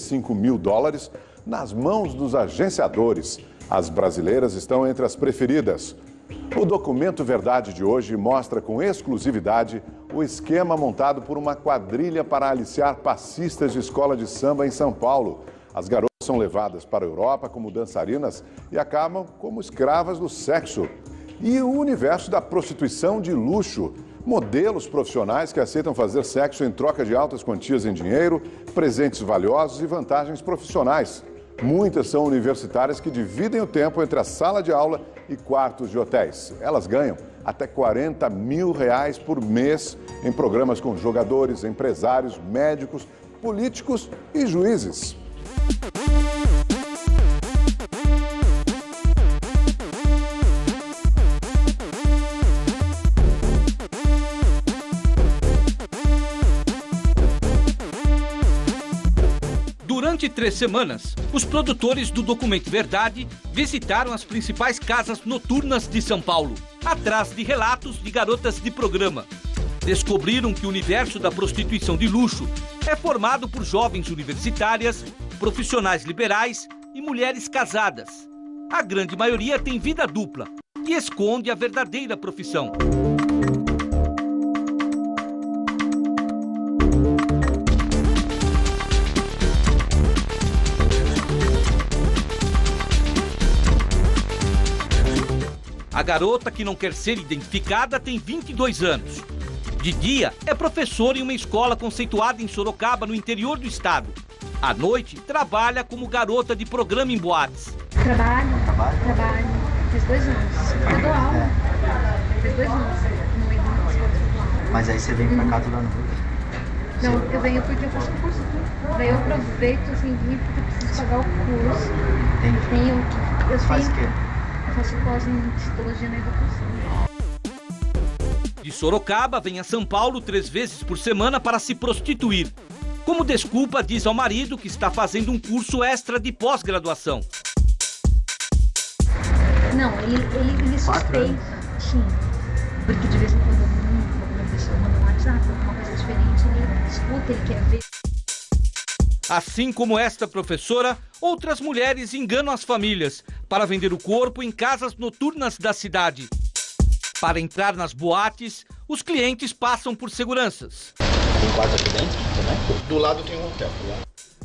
$35 mil nas mãos dos agenciadores. As brasileiras estão entre as preferidas. O documento Verdade de hoje mostra com exclusividade o esquema montado por uma quadrilha para aliciar passistas de escola de samba em São Paulo. As garotas são levadas para a Europa como dançarinas e acabam como escravas do sexo. E o universo da prostituição de luxo. Modelos profissionais que aceitam fazer sexo em troca de altas quantias em dinheiro, presentes valiosos e vantagens profissionais. Muitas são universitárias que dividem o tempo entre a sala de aula e quartos de hotéis. Elas ganham até R$40 mil por mês em programas com jogadores, empresários, médicos, políticos e juízes. Durante 3 semanas, os produtores do Documento Verdade visitaram as principais casas noturnas de São Paulo, atrás de relatos de garotas de programa. Descobriram que o universo da prostituição de luxo é formado por jovens universitárias, profissionais liberais e mulheres casadas. A grande maioria tem vida dupla e esconde a verdadeira profissão. A garota, que não quer ser identificada, tem 22 anos. De dia, é professora em uma escola conceituada em Sorocaba, no interior do estado. À noite, trabalha como garota de programa em boates. Trabalho. Fiz 2 anos. Eu dou aula. Fiz 2 anos. Mas aí você vem pra cá toda noite? Não, eu venho porque eu faço curso. Daí eu aproveito, assim, vim porque eu preciso pagar o curso. Entendi. Eu faz o quê? Faço pós em psicologia na educação. De Sorocaba, vem a São Paulo 3 vezes por semana para se prostituir. Como desculpa, diz ao marido que está fazendo um curso extra de pós-graduação. Não, ele suspeita, sim. Porque de vez em quando alguma pessoa manda um WhatsApp, alguma coisa diferente, ele escuta, ele quer ver. Assim como esta professora, outras mulheres enganam as famílias para vender o corpo em casas noturnas da cidade. Para entrar nas boates, os clientes passam por seguranças. Tem quarto aqui dentro também? Do lado tem um hotel.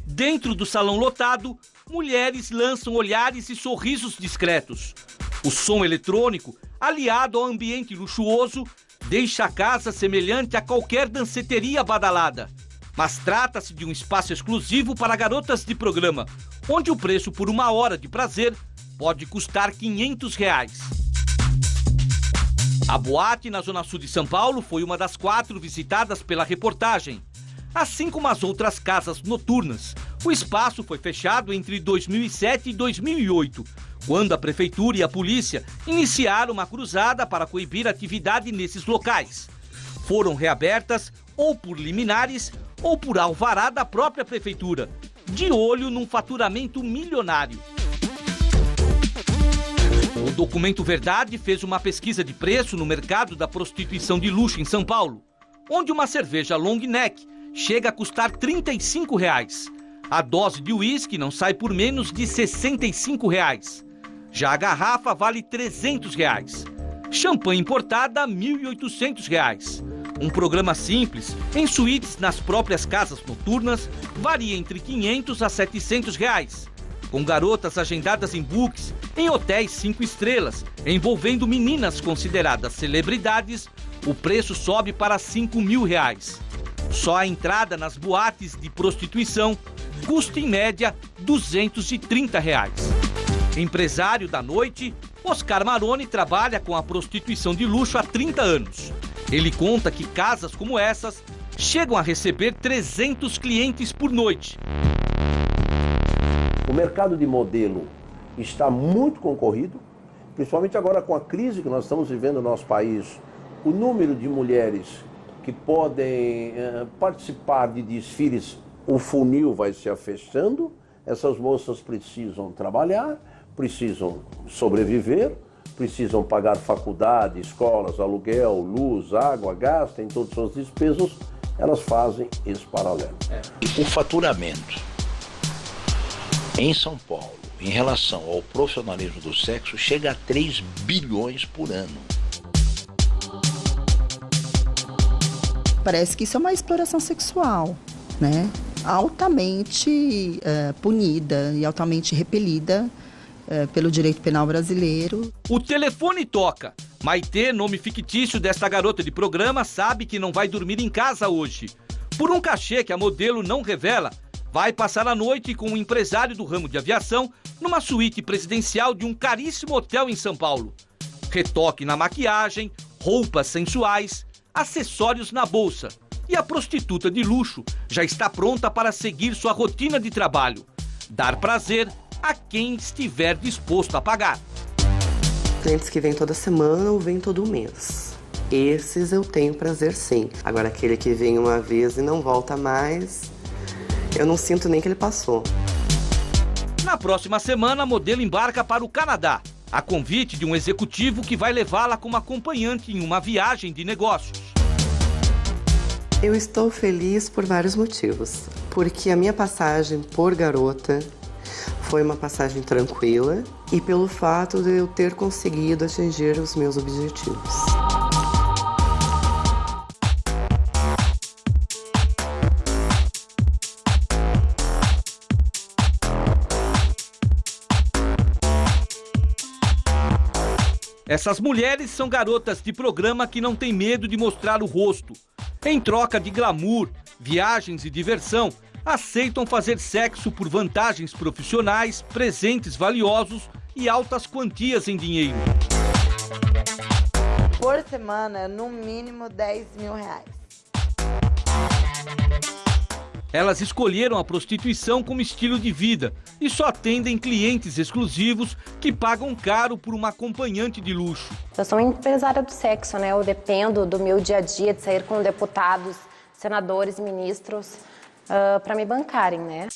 Dentro do salão lotado, mulheres lançam olhares e sorrisos discretos. O som eletrônico, aliado ao ambiente luxuoso, deixa a casa semelhante a qualquer danceteria badalada. Mas trata-se de um espaço exclusivo para garotas de programa, onde o preço por 1 hora de prazer pode custar R$500. A boate na Zona Sul de São Paulo foi uma das 4 visitadas pela reportagem. Assim como as outras casas noturnas, o espaço foi fechado entre 2007 e 2008, quando a prefeitura e a polícia iniciaram uma cruzada para coibir a atividade nesses locais. Foram reabertas ou por liminares ou por alvará da própria prefeitura, de olho num faturamento milionário. O Documento Verdade fez uma pesquisa de preço no mercado da prostituição de luxo em São Paulo, onde uma cerveja long neck chega a custar R$35. A dose de uísque não sai por menos de R$65. Já a garrafa vale R$300. Champanhe importada, R$1.800. Um programa simples, em suítes nas próprias casas noturnas, varia entre R$500 a R$700. Com garotas agendadas em books, em hotéis 5 estrelas, envolvendo meninas consideradas celebridades, o preço sobe para R$5 mil. Só a entrada nas boates de prostituição custa em média R$230. Empresário da noite, Oscar Maroni trabalha com a prostituição de luxo há 30 anos. Ele conta que casas como essas chegam a receber 300 clientes por noite. O mercado de modelo está muito concorrido, principalmente agora com a crise que nós estamos vivendo no nosso país. O número de mulheres que podem participar de desfiles, o funil vai se afastando, essas moças precisam trabalhar, precisam sobreviver, precisam pagar faculdade, escolas, aluguel, luz, água, gás, tem todas as suas despesas, elas fazem esse paralelo. O faturamento em São Paulo, em relação ao profissionalismo do sexo, chega a 3 bilhões por ano. Parece que isso é uma exploração sexual, né? Altamente punida e altamente repelida pelo direito penal brasileiro. O telefone toca. Maitê, nome fictício desta garota de programa, sabe que não vai dormir em casa hoje. Por um cachê que a modelo não revela, vai passar a noite com um empresário do ramo de aviação numa suíte presidencial de um caríssimo hotel em São Paulo. Retoque na maquiagem, roupas sensuais, acessórios na bolsa. E a prostituta de luxo já está pronta para seguir sua rotina de trabalho. Dar prazer a quem estiver disposto a pagar. Clientes que vêm toda semana ou vêm todo mês. Esses eu tenho prazer sim. Agora aquele que vem uma vez e não volta mais, eu não sinto nem que ele passou. Na próxima semana, a modelo embarca para o Canadá, a convite de um executivo que vai levá-la como acompanhante em uma viagem de negócios. Eu estou feliz por vários motivos. Porque a minha passagem por garota foi uma passagem tranquila e pelo fato de eu ter conseguido atingir os meus objetivos. Essas mulheres são garotas de programa que não têm medo de mostrar o rosto. Em troca de glamour, viagens e diversão, aceitam fazer sexo por vantagens profissionais, presentes valiosos e altas quantias em dinheiro. Por semana, no mínimo 10 mil reais. Elas escolheram a prostituição como estilo de vida e só atendem clientes exclusivos que pagam caro por uma acompanhante de luxo. Eu sou uma empresária do sexo, né? Eu dependo do meu dia a dia de sair com deputados, senadores e ministros para me bancarem, né?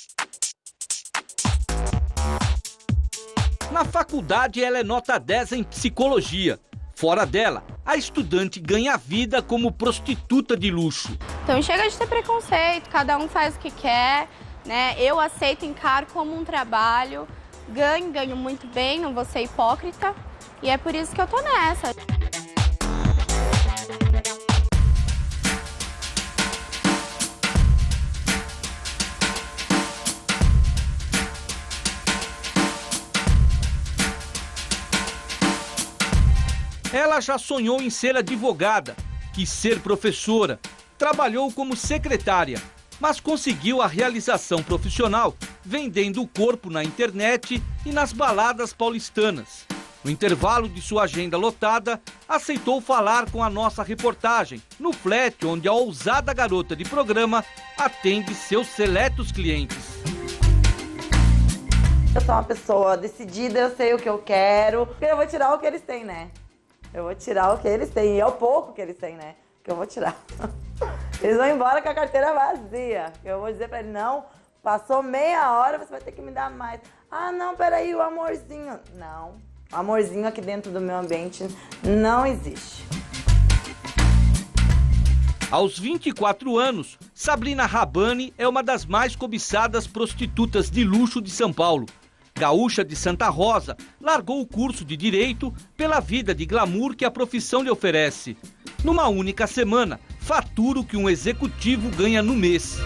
Na faculdade, ela é nota 10 em psicologia. Fora dela, a estudante ganha vida como prostituta de luxo. Então chega de ter preconceito, cada um faz o que quer, né? Eu aceito, encaro como um trabalho, ganho muito bem, não vou ser hipócrita. E é por isso que eu tô nessa. Ela já sonhou em ser advogada, quis ser professora, trabalhou como secretária, mas conseguiu a realização profissional vendendo o corpo na internet e nas baladas paulistanas. No intervalo de sua agenda lotada, aceitou falar com a nossa reportagem, no flat onde a ousada garota de programa atende seus seletos clientes. Eu sou uma pessoa decidida, eu sei o que eu quero, porque eu vou tirar o que eles têm, né? Eu vou tirar o que eles têm, e é o pouco que eles têm, né? Que eu vou tirar. Eles vão embora com a carteira vazia. Eu vou dizer pra ele, não, passou meia hora, você vai ter que me dar mais. Ah, não, peraí, o amorzinho. Não, o amorzinho aqui dentro do meu ambiente não existe. Aos 24 anos, Sabrina Rabani é uma das mais cobiçadas prostitutas de luxo de São Paulo. Gaúcha de Santa Rosa, largou o curso de Direito pela vida de glamour que a profissão lhe oferece. Numa única semana, fatura o que um executivo ganha no mês.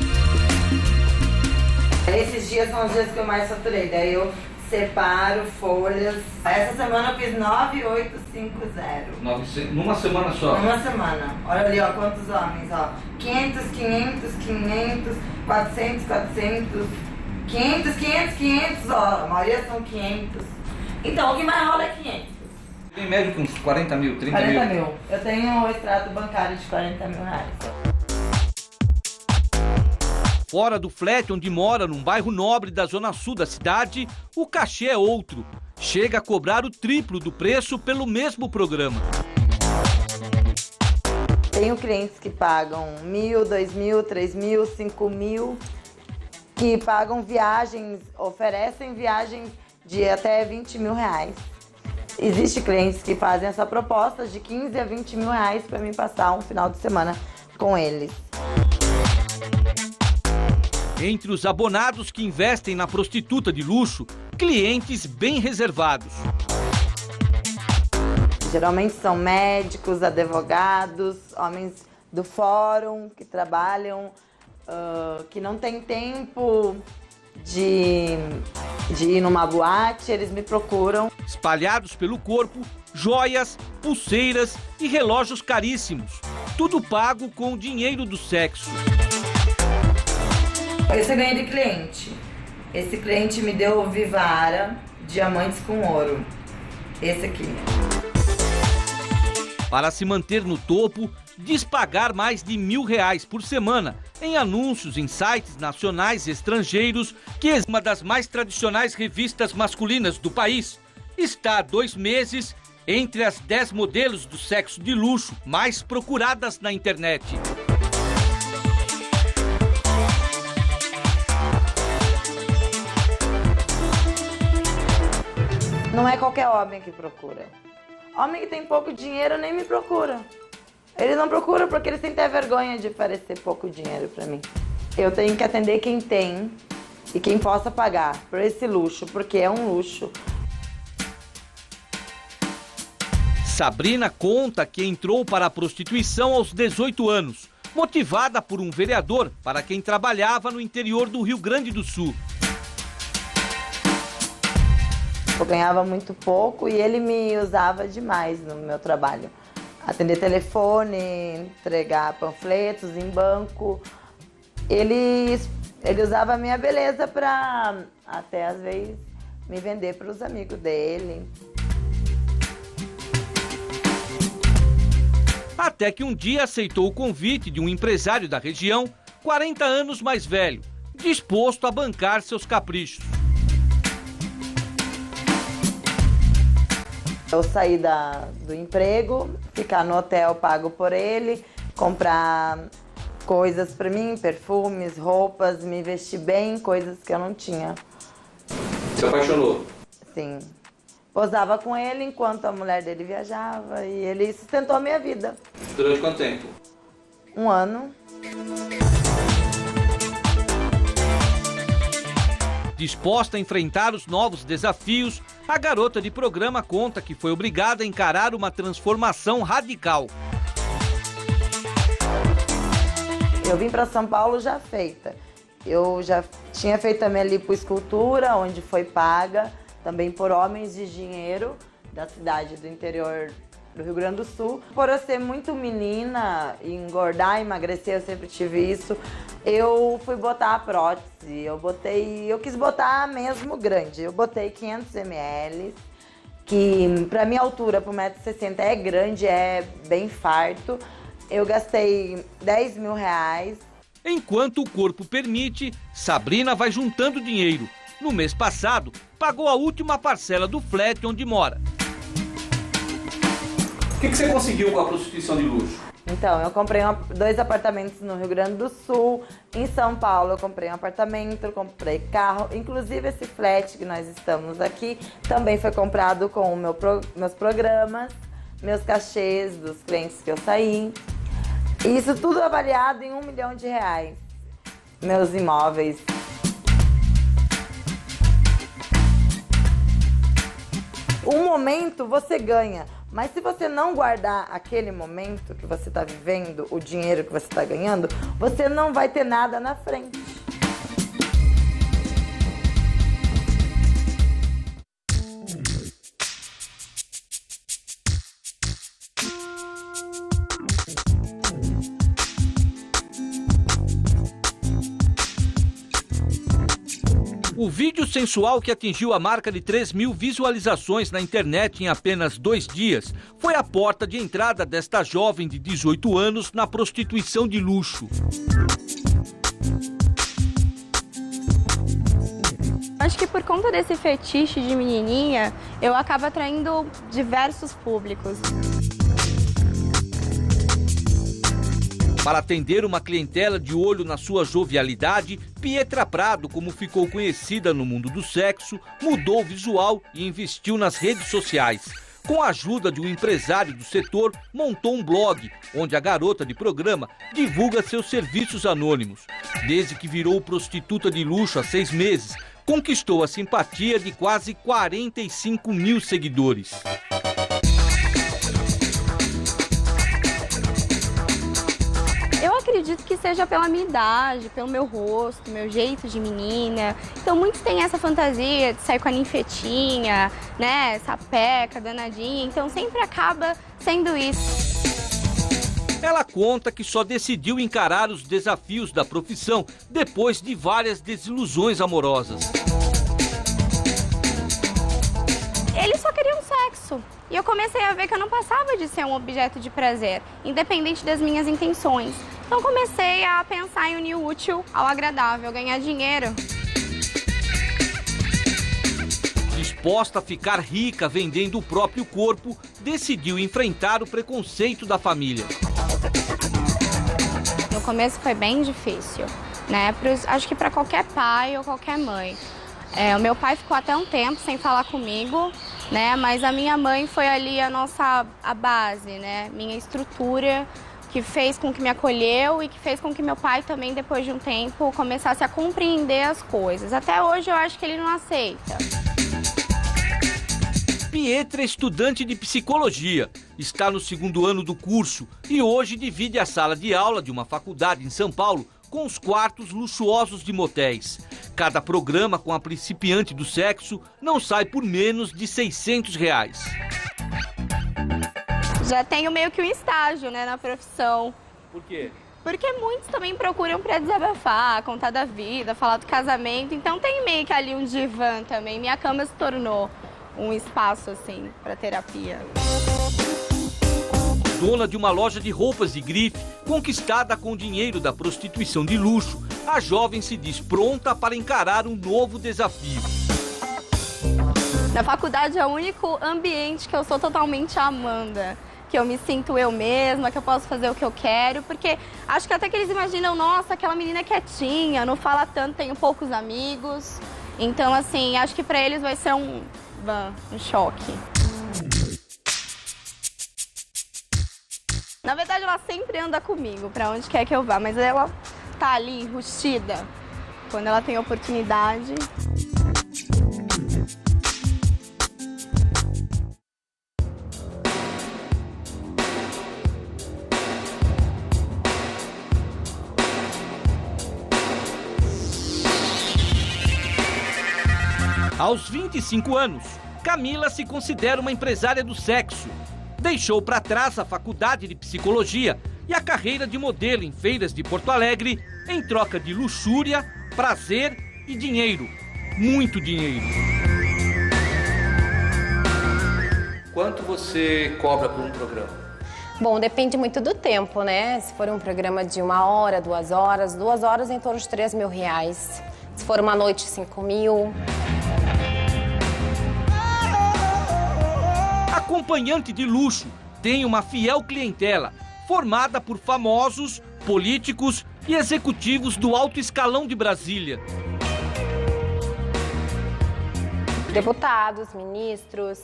Esses dias são os dias que eu mais faturei, daí eu separo folhas. Essa semana eu fiz 9,850. Numa semana só? Numa semana. Olha ali, ó, quantos homens, ó. 500, 500, 500, 400, 400... 500, 500, 500, ó, a maioria são 500. Então, o que mais rola é 500. Em média com uns 40 mil, 30 40 mil. Eu tenho um extrato bancário de 40 mil reais. Fora do flat onde mora, num bairro nobre da zona sul da cidade, o cachê é outro. Chega a cobrar o triplo do preço pelo mesmo programa. Tenho clientes que pagam 1.000, 2.000, 3.000, 5.000... que pagam viagens, oferecem viagens de até 20 mil reais. Existem clientes que fazem essa proposta de 15 a 20 mil reais para mim passar um final de semana com eles. Entre os abonados que investem na prostituta de luxo, clientes bem reservados. Geralmente são médicos, advogados, homens do fórum que trabalham, que não tem tempo de ir numa boate, eles me procuram. Espalhados pelo corpo, joias, pulseiras e relógios caríssimos. Tudo pago com o dinheiro do sexo. Esse eu ganhei de cliente. Esse cliente me deu Vivara, diamantes com ouro. Esse aqui. Para se manter no topo, diz pagar mais de R$1.000 por semana em anúncios em sites nacionais e estrangeiros, que é uma das mais tradicionais revistas masculinas do país. Está há 2 meses entre as 10 modelos do sexo de luxo mais procuradas na internet. Não é qualquer homem que procura. Homem que tem pouco dinheiro nem me procura. Ele não procura porque ele tem até vergonha de oferecer pouco dinheiro pra mim. Eu tenho que atender quem tem e quem possa pagar por esse luxo, porque é um luxo. Sabrina conta que entrou para a prostituição aos 18 anos, motivada por um vereador para quem trabalhava no interior do Rio Grande do Sul. Eu ganhava muito pouco e ele me usava demais no meu trabalho. Atender telefone, entregar panfletos em banco. Ele usava a minha beleza para até às vezes me vender para os amigos dele. Até que um dia aceitou o convite de um empresário da região, 40 anos mais velho, disposto a bancar seus caprichos. Eu saí do emprego, ficar no hotel pago por ele, comprar coisas para mim, perfumes, roupas, me vestir bem, coisas que eu não tinha. Se apaixonou? Sim. Posava com ele enquanto a mulher dele viajava e ele sustentou a minha vida. Durante quanto tempo? 1 ano. Disposta a enfrentar os novos desafios, a garota de programa conta que foi obrigada a encarar uma transformação radical. Eu vim para São Paulo já feita. Eu já tinha feito a minha lipoescultura, onde foi paga, também por homens de dinheiro da cidade do interior do Rio Grande do Sul. Por eu ser muito menina, engordar, emagrecer, eu sempre tive isso. Eu fui botar a prótese, eu quis botar mesmo grande. Eu botei 500 ml, que pra minha altura, pro 1,60 m, é grande, é bem farto. Eu gastei R$10.000. Enquanto o corpo permite, Sabrina vai juntando dinheiro. No mês passado, pagou a última parcela do flat onde mora. O que você conseguiu com a prostituição de luxo? Então, eu comprei 2 apartamentos no Rio Grande do Sul. Em São Paulo, eu comprei um apartamento, comprei carro. Inclusive, esse flat que nós estamos aqui também foi comprado com meus programas, meus cachês dos clientes que eu saí. Isso tudo avaliado em R$1 milhão. Meus imóveis. Um momento você ganha, mas se você não guardar aquele momento que você está vivendo, o dinheiro que você está ganhando, você não vai ter nada na frente. O vídeo sensual que atingiu a marca de 3.000 visualizações na internet em apenas 2 dias foi a porta de entrada desta jovem de 18 anos na prostituição de luxo. Acho que por conta desse fetiche de menininha, eu acabo atraindo diversos públicos. Para atender uma clientela de olho na sua jovialidade, Pietra Prado, como ficou conhecida no mundo do sexo, mudou o visual e investiu nas redes sociais. Com a ajuda de um empresário do setor, montou um blog, onde a garota de programa divulga seus serviços anônimos. Desde que virou prostituta de luxo há 6 meses, conquistou a simpatia de quase 45 mil seguidores. Eu acredito que seja pela minha idade, pelo meu rosto, meu jeito de menina. Então muitos têm essa fantasia de sair com a ninfetinha, né, sapeca, danadinha. Então sempre acaba sendo isso. Ela conta que só decidiu encarar os desafios da profissão depois de várias desilusões amorosas. Eles só queriam sexo. E eu comecei a ver que eu não passava de ser um objeto de prazer, independente das minhas intenções. Então comecei a pensar em unir o útil ao agradável, ganhar dinheiro. Disposta a ficar rica vendendo o próprio corpo, decidiu enfrentar o preconceito da família. No começo foi bem difícil, né? Acho que para qualquer pai ou qualquer mãe. O meu pai ficou até um tempo sem falar comigo, né? Mas a minha mãe foi ali a base, né? Minha estrutura, que fez com que me acolheu e que fez com que meu pai também, depois de um tempo, começasse a compreender as coisas. Até hoje eu acho que ele não aceita. Pietra é estudante de psicologia, está no 2º ano do curso e hoje divide a sala de aula de uma faculdade em São Paulo com os quartos luxuosos de motéis. Cada programa com a principiante do sexo não sai por menos de R$600. Já tenho meio que um estágio, né, na profissão. Por quê? Porque muitos também procuram para desabafar, contar da vida, falar do casamento. Então tem meio que ali um divã também. Minha cama se tornou um espaço, assim, para terapia. Dona de uma loja de roupas de grife, conquistada com o dinheiro da prostituição de luxo, a jovem se diz pronta para encarar um novo desafio. Na faculdade é o único ambiente que eu sou totalmente Amanda, que eu me sinto eu mesma, que eu posso fazer o que eu quero, porque acho que até que eles imaginam, nossa, aquela menina quietinha, não fala tanto, tenho poucos amigos. Então, assim, acho que para eles vai ser um choque. Na verdade, ela sempre anda comigo, pra onde quer que eu vá, mas ela tá ali, enrustida, quando ela tem oportunidade. Aos 25 anos, Camila se considera uma empresária do sexo. Deixou para trás a faculdade de psicologia e a carreira de modelo em feiras de Porto Alegre em troca de luxúria, prazer e dinheiro. Muito dinheiro. Quanto você cobra por um programa? Bom, depende muito do tempo, né? Se for um programa de 1 hora, 2 horas, 2 horas em torno de R$3.000. Se for uma noite, 5.000. Acompanhante de luxo, tem uma fiel clientela, formada por famosos, políticos e executivos do alto escalão de Brasília. Deputados, ministros,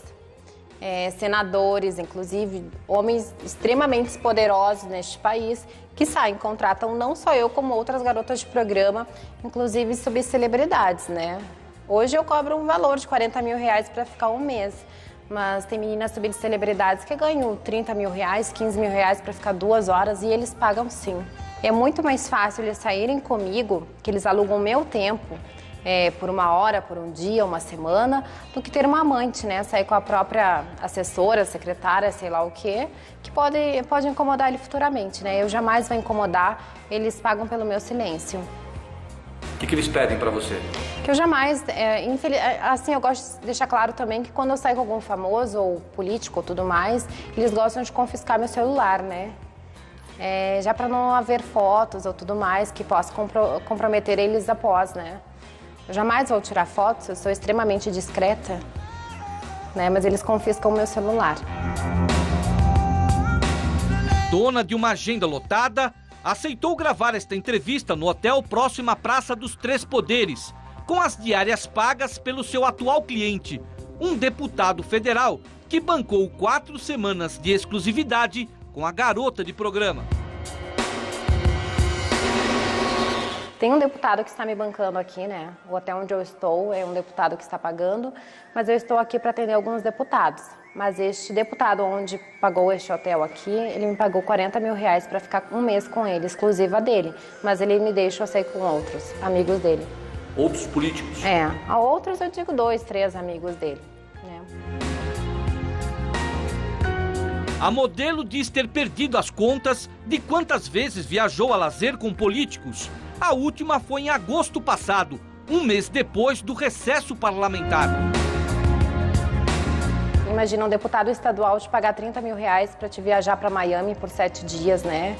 senadores, inclusive homens extremamente poderosos neste país, que saem, contratam não só eu, como outras garotas de programa, inclusive subcelebridades, né? Hoje eu cobro um valor de R$40.000 para ficar um mês. Mas tem meninas subcelebridades que ganham R$30.000, R$15.000 para ficar 2 horas e eles pagam sim. É muito mais fácil eles saírem comigo, que eles alugam o meu tempo, por 1 hora, por um dia, uma semana, do que ter uma amante, né? Sair com a própria assessora, secretária, sei lá o quê, que pode incomodar ele futuramente, né? Eu jamais vou incomodar, eles pagam pelo meu silêncio. O que eles pedem para você? Que eu jamais, assim, eu gosto de deixar claro também que quando eu saio com algum famoso ou político ou tudo mais, eles gostam de confiscar meu celular, né? Já para não haver fotos ou tudo mais que possa comprometer eles após, né? Eu jamais vou tirar fotos, eu sou extremamente discreta, né? Mas eles confiscam o meu celular. Dona de uma agenda lotada, aceitou gravar esta entrevista no hotel próximo à Praça dos Três Poderes, com as diárias pagas pelo seu atual cliente, um deputado federal que bancou 4 semanas de exclusividade com a garota de programa. Tem um deputado que está me bancando aqui, né? O hotel onde eu estou é um deputado que está pagando, mas eu estou aqui para atender alguns deputados. Mas este deputado onde pagou este hotel aqui, ele me pagou 40 mil reais para ficar um mês com ele, exclusiva dele. Mas ele me deixa eu sair com outros amigos dele. Outros políticos? É, a outros eu digo 2, 3 amigos dele, né? A modelo diz ter perdido as contas de quantas vezes viajou a lazer com políticos. A última foi em agosto passado, um mês depois do recesso parlamentar. Imagina um deputado estadual te pagar 30 mil reais para te viajar para Miami por 7 dias, né?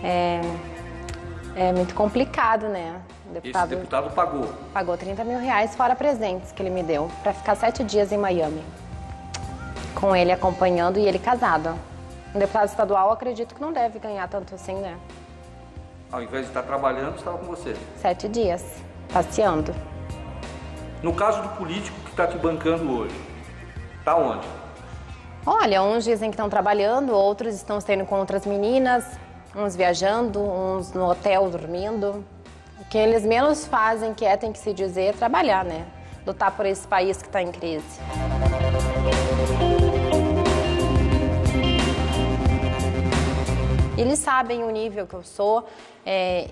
É muito complicado, né? Esse deputado pagou? Pagou 30 mil reais fora presentes que ele me deu para ficar 7 dias em Miami. Com ele acompanhando e ele casado. Um deputado estadual, acredito que não deve ganhar tanto assim, né? Ao invés de estar trabalhando, estava com você? 7 dias, passeando. No caso do político que está te bancando hoje, tá onde? Olha, uns dizem que estão trabalhando, outros estão saindo com outras meninas, uns viajando, uns no hotel dormindo. O que eles menos fazem, que tem que se dizer, é trabalhar, né? Lutar por esse país que está em crise. Eles sabem o nível que eu sou,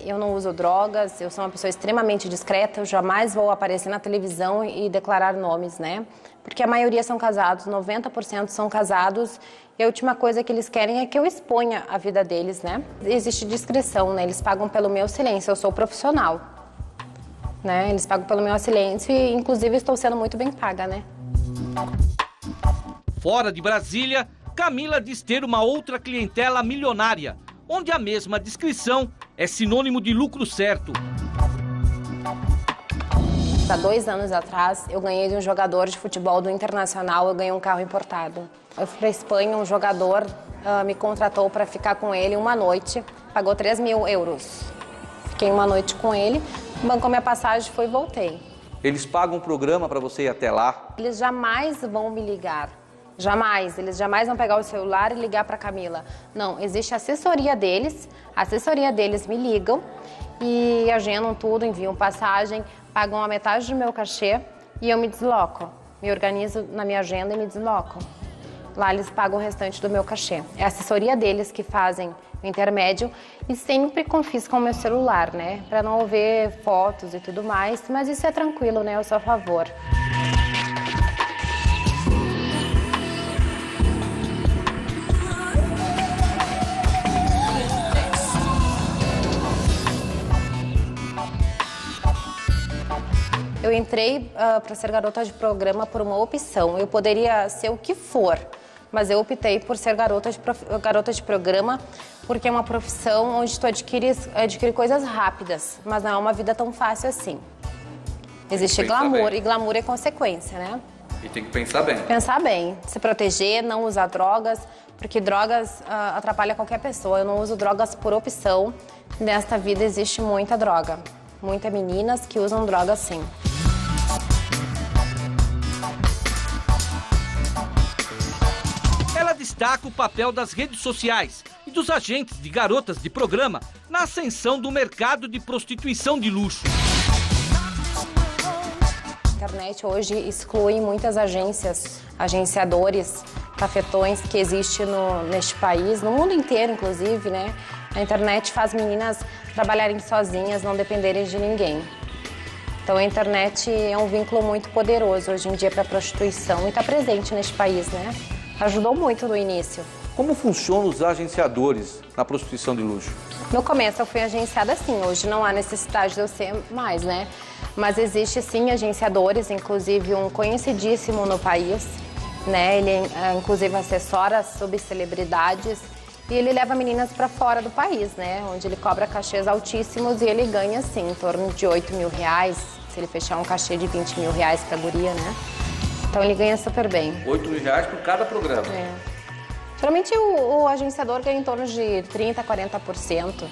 eu não uso drogas, eu sou uma pessoa extremamente discreta, eu jamais vou aparecer na televisão e declarar nomes, né? Porque a maioria são casados, 90% são casados, e a última coisa que eles querem é que eu exponha a vida deles, né? Existe discrição, né? Eles pagam pelo meu silêncio, eu sou profissional, né? Eles pagam pelo meu silêncio e, inclusive, estou sendo muito bem paga, né? Fora de Brasília, Camila diz ter uma outra clientela milionária, onde a mesma discrição é sinônimo de lucro certo. Há 2 anos atrás, eu ganhei de um jogador de futebol do Internacional, eu ganhei um carro importado. Eu fui para a Espanha, um jogador me contratou para ficar com ele uma noite, pagou 3 mil euros. Fiquei uma noite com ele, bancou minha passagem, fui e voltei. Eles pagam um programa para você ir até lá? Eles jamais vão me ligar. Jamais, eles jamais vão pegar o celular e ligar para Camila. Não, existe a assessoria deles me ligam e agendam tudo, enviam passagem, pagam a metade do meu cachê e eu me desloco. Me organizo na minha agenda e me desloco. Lá eles pagam o restante do meu cachê. É a assessoria deles que fazem o intermédio e sempre confiscam o meu celular, né? Para não ver fotos e tudo mais, mas isso é tranquilo, né? Eu sou a favor. Eu entrei para ser garota de programa por uma opção. Eu poderia ser o que for, mas eu optei por ser garota de programa porque é uma profissão onde tu adquire coisas rápidas, mas não é uma vida tão fácil assim. Existe glamour e glamour é consequência, né? E tem que pensar bem. Pensar bem, se proteger, não usar drogas, porque drogas atrapalham qualquer pessoa. Eu não uso drogas por opção. Nesta vida existe muita droga. Muitas meninas que usam droga sim. Ela destaca o papel das redes sociais e dos agentes de garotas de programa na ascensão do mercado de prostituição de luxo. A internet hoje exclui muitas agências, agenciadores, cafetões que existem neste país, no mundo inteiro inclusive, né? A internet faz meninas trabalharem sozinhas, não dependerem de ninguém. Então a internet é um vínculo muito poderoso hoje em dia para a prostituição e está presente neste país, né? Ajudou muito no início. Como funcionam os agenciadores na prostituição de luxo? No começo eu fui agenciada sim, hoje não há necessidade de eu ser mais, né? Mas existe sim agenciadores, inclusive um conhecidíssimo no país, né? Ele inclusive assessora subcelebridades e ele leva meninas para fora do país, né? Onde ele cobra cachês altíssimos e ele ganha sim, em torno de 8 mil reais, se ele fechar um cachê de 20 mil reais para a guria, né? Então ele ganha super bem. 8 mil reais por cada programa? É. Geralmente o agenciador ganha em torno de 30% a 40%.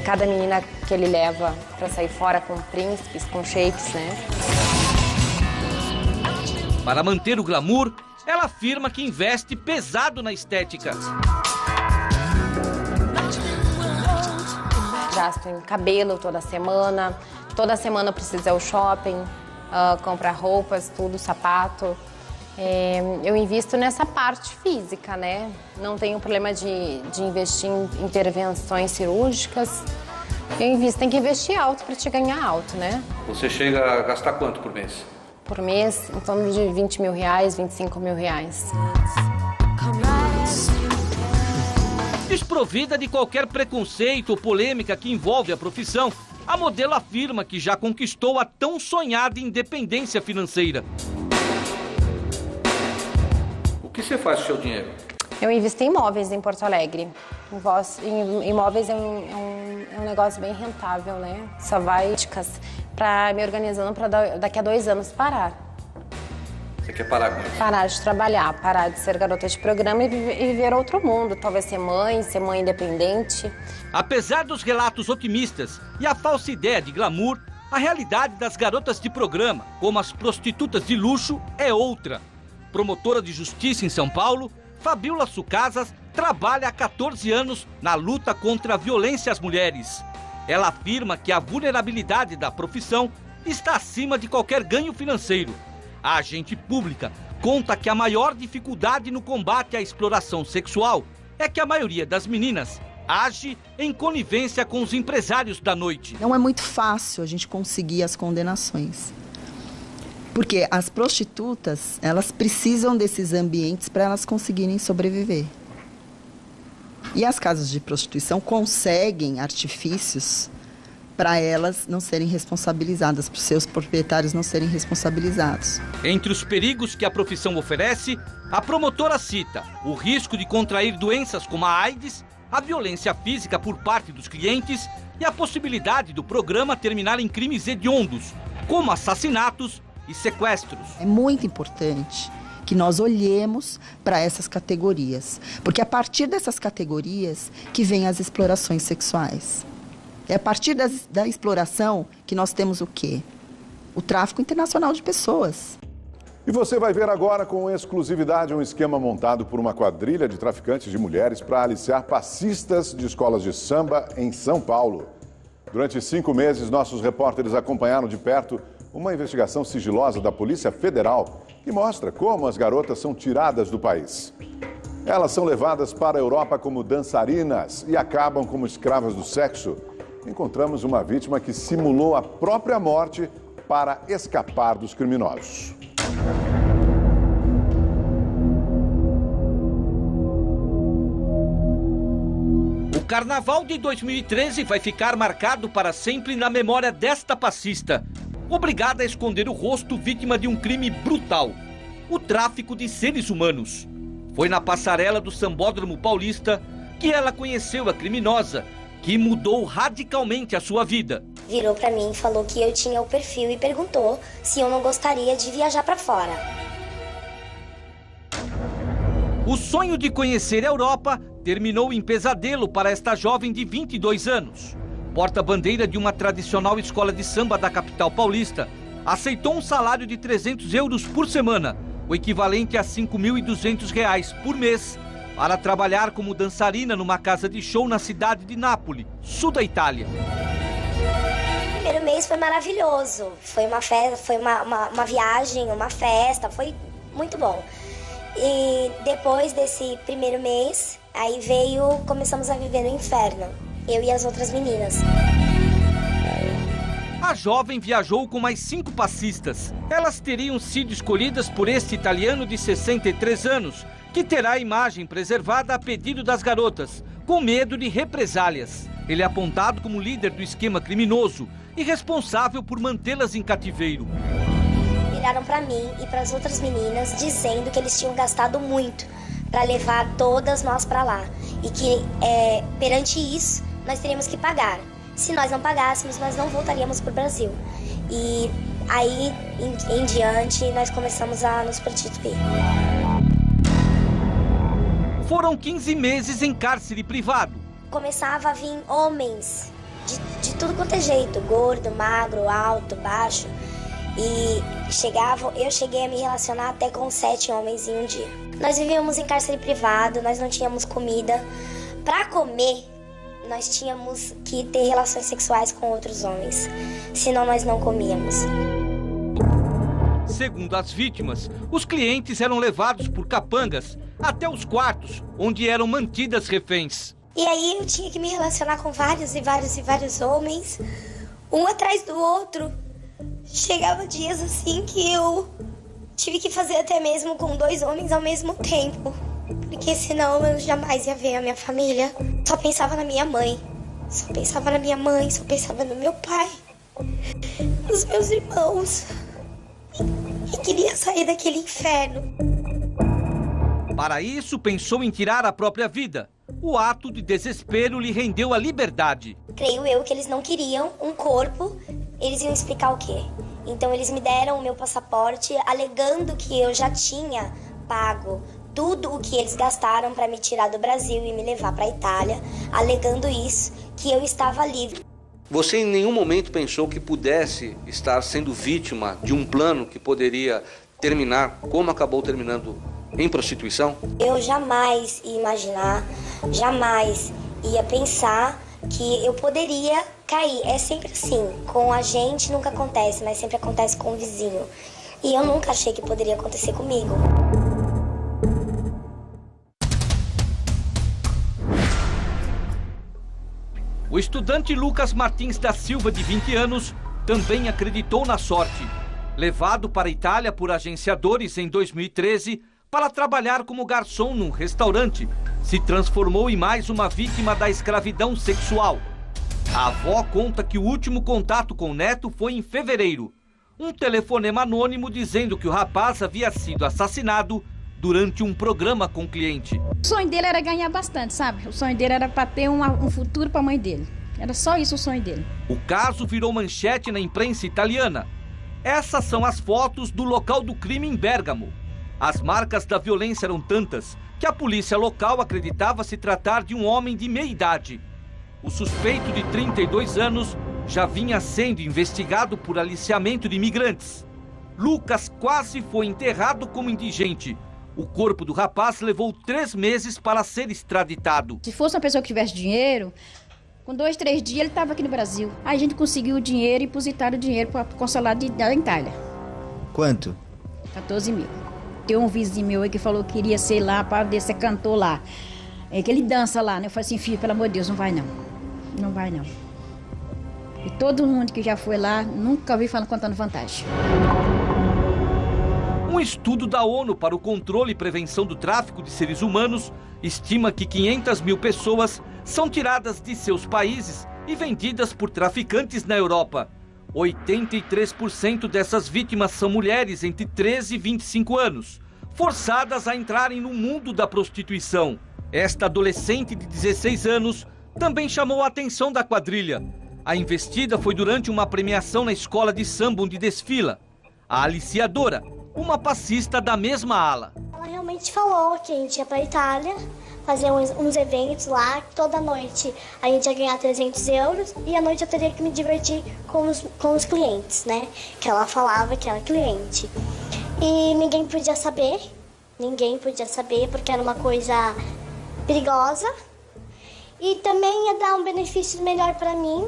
Cada menina que ele leva para sair fora com príncipes, com shapes, né? Para manter o glamour, Ela afirma que investe pesado na estética. Gasto em cabelo toda semana eu preciso ir ao shopping, comprar roupas, tudo, sapato. Eu invisto nessa parte física, né? Não tenho problema de investir em intervenções cirúrgicas. Eu invisto, tem que investir alto para te ganhar alto, né? Você chega a gastar quanto por mês? Por mês, em torno de 20 mil reais, 25 mil reais. Desprovida de qualquer preconceito ou polêmica que envolve a profissão, a modelo afirma que já conquistou a tão sonhada independência financeira. O que você faz com o seu dinheiro? Eu invisto em imóveis em Porto Alegre. Imóveis é um negócio bem rentável, né? Só vai para me organizando para daqui a 2 anos parar. Você quer parar com isso? Parar de trabalhar, parar de ser garota de programa e viver outro mundo. Talvez ser mãe independente. Apesar dos relatos otimistas e a falsa ideia de glamour, a realidade das garotas de programa, como as prostitutas de luxo, é outra. Promotora de justiça em São Paulo, Fabiola Sucasas trabalha há 14 anos na luta contra a violência às mulheres. Ela afirma que a vulnerabilidade da profissão está acima de qualquer ganho financeiro. A agente pública conta que a maior dificuldade no combate à exploração sexual é que a maioria das meninas age em conivência com os empresários da noite. Não é muito fácil a gente conseguir as condenações. Porque as prostitutas, elas precisam desses ambientes para elas conseguirem sobreviver. E as casas de prostituição conseguem artifícios para elas não serem responsabilizadas, para os seus proprietários não serem responsabilizados. Entre os perigos que a profissão oferece, a promotora cita o risco de contrair doenças como a AIDS, a violência física por parte dos clientes e a possibilidade do programa terminar em crimes hediondos, como assassinatos e sequestros. É muito importante que nós olhemos para essas categorias, porque é a partir dessas categorias que vêm as explorações sexuais. É a partir da exploração que nós temos o quê? O tráfico internacional de pessoas. E você vai ver agora com exclusividade um esquema montado por uma quadrilha de traficantes de mulheres para aliciar passistas de escolas de samba em São Paulo. Durante 5 meses, nossos repórteres acompanharam de perto uma investigação sigilosa da Polícia Federal que mostra como as garotas são tiradas do país. Elas são levadas para a Europa como dançarinas e acabam como escravas do sexo. Encontramos uma vítima que simulou a própria morte para escapar dos criminosos. O Carnaval de 2013 vai ficar marcado para sempre na memória desta passista, obrigada a esconder o rosto vítima de um crime brutal, o tráfico de seres humanos. Foi na passarela do Sambódromo Paulista que ela conheceu a criminosa, que mudou radicalmente a sua vida. Virou pra mim, falou que eu tinha o perfil e perguntou se eu não gostaria de viajar pra fora. O sonho de conhecer a Europa terminou em pesadelo para esta jovem de 22 anos. Porta-bandeira de uma tradicional escola de samba da capital paulista, aceitou um salário de 300 euros por semana, o equivalente a R$ 5.200 por mês, para trabalhar como dançarina numa casa de show na cidade de Nápoles, sul da Itália. O primeiro mês foi maravilhoso. Foi uma festa, foi uma viagem, uma festa, foi muito bom. E depois desse primeiro mês, aí começamos a viver no inferno, eu e as outras meninas. A jovem viajou com mais 5 passistas. Elas teriam sido escolhidas por este italiano de 63 anos, que terá a imagem preservada a pedido das garotas, com medo de represálias. Ele é apontado como líder do esquema criminoso e responsável por mantê-las em cativeiro. Viraram para mim e para as outras meninas dizendo que eles tinham gastado muito para levar todas nós para lá e que perante isso nós teríamos que pagar. Se nós não pagássemos, nós não voltaríamos para o Brasil. E aí em diante nós começamos a nos prostituir. Foram 15 meses em cárcere privado. Começava a vir homens de tudo quanto é jeito, gordo, magro, alto, baixo. E eu cheguei a me relacionar até com 7 homens em um dia. Nós vivíamos em cárcere privado, nós não tínhamos comida. Para comer, nós tínhamos que ter relações sexuais com outros homens, senão nós não comíamos. Segundo as vítimas, os clientes eram levados por capangas até os quartos, onde eram mantidas reféns. E aí eu tinha que me relacionar com vários homens, um atrás do outro. Chegava dias assim que eu tive que fazer até mesmo com 2 homens ao mesmo tempo. Porque senão eu jamais ia ver a minha família. Só pensava na minha mãe. Só pensava no meu pai. Nos meus irmãos. E queria sair daquele inferno. Para isso, pensou em tirar a própria vida. O ato de desespero lhe rendeu a liberdade. Creio eu que eles não queriam um corpo. Eles iam explicar o quê? Então eles me deram o meu passaporte, alegando que eu já tinha pago tudo o que eles gastaram para me tirar do Brasil e me levar para a Itália, alegando isso, que eu estava livre. Você em nenhum momento pensou que pudesse estar sendo vítima de um plano que poderia terminar, como acabou terminando, em prostituição? Eu jamais ia imaginar, jamais ia pensar que eu poderia cair. É sempre assim, com a gente nunca acontece, mas sempre acontece com o vizinho. E eu nunca achei que poderia acontecer comigo. O estudante Lucas Martins da Silva, de 20 anos, também acreditou na sorte. Levado para a Itália por agenciadores em 2013 para trabalhar como garçom num restaurante, se transformou em mais uma vítima da escravidão sexual. A avó conta que o último contato com o neto foi em fevereiro. Um telefonema anônimo dizendo que o rapaz havia sido assassinado durante um programa com o cliente. O sonho dele era ganhar bastante, sabe? O sonho dele era para ter um futuro para a mãe dele. Era só isso o sonho dele. O caso virou manchete na imprensa italiana. Essas são as fotos do local do crime em Bérgamo. As marcas da violência eram tantas que a polícia local acreditava se tratar de um homem de meia idade. O suspeito, de 32 anos, já vinha sendo investigado por aliciamento de imigrantes. Lucas quase foi enterrado como indigente. O corpo do rapaz levou 3 meses para ser extraditado. Se fosse uma pessoa que tivesse dinheiro, com 2, 3 dias ele estava aqui no Brasil. Aí a gente conseguiu o dinheiro e depositaram o dinheiro para o consulado da Itália. Quanto? 14 mil. Tem um vizinho meu aí que falou que queria ser lá para ser cantor lá. É que ele dança lá, né? Eu falei assim, filho, pelo amor de Deus, não vai não. Não vai não. E todo mundo que já foi lá, nunca ouvi falando contando vantagem. Um estudo da ONU para o controle e prevenção do tráfico de seres humanos estima que 500 mil pessoas são tiradas de seus países e vendidas por traficantes na Europa. 83% dessas vítimas são mulheres entre 13 e 25 anos, forçadas a entrarem no mundo da prostituição. Esta adolescente de 16 anos também chamou a atenção da quadrilha. A investida foi durante uma premiação na escola de samba onde desfila. A aliciadora, uma passista da mesma ala. Ela realmente falou que a gente ia para a Itália, fazer uns eventos lá, toda noite a gente ia ganhar 300 euros e à noite eu teria que me divertir com os clientes, né? Que ela falava que era cliente. E ninguém podia saber porque era uma coisa perigosa. E também ia dar um benefício melhor para mim,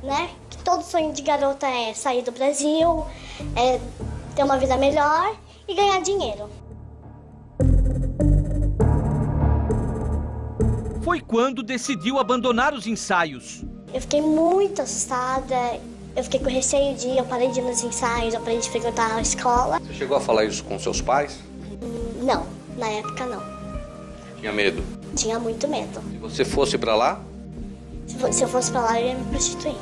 né? Que todo sonho de garota é sair do Brasil, é ter uma vida melhor e ganhar dinheiro. Foi quando decidiu abandonar os ensaios. Eu fiquei muito assustada, eu fiquei com receio eu parei de ir nos ensaios, eu parei de frequentar a escola. Você chegou a falar isso com seus pais? Não, na época não. Tinha medo? Tinha muito medo. Se você fosse pra lá? Se eu fosse pra lá, eu ia me prostituir.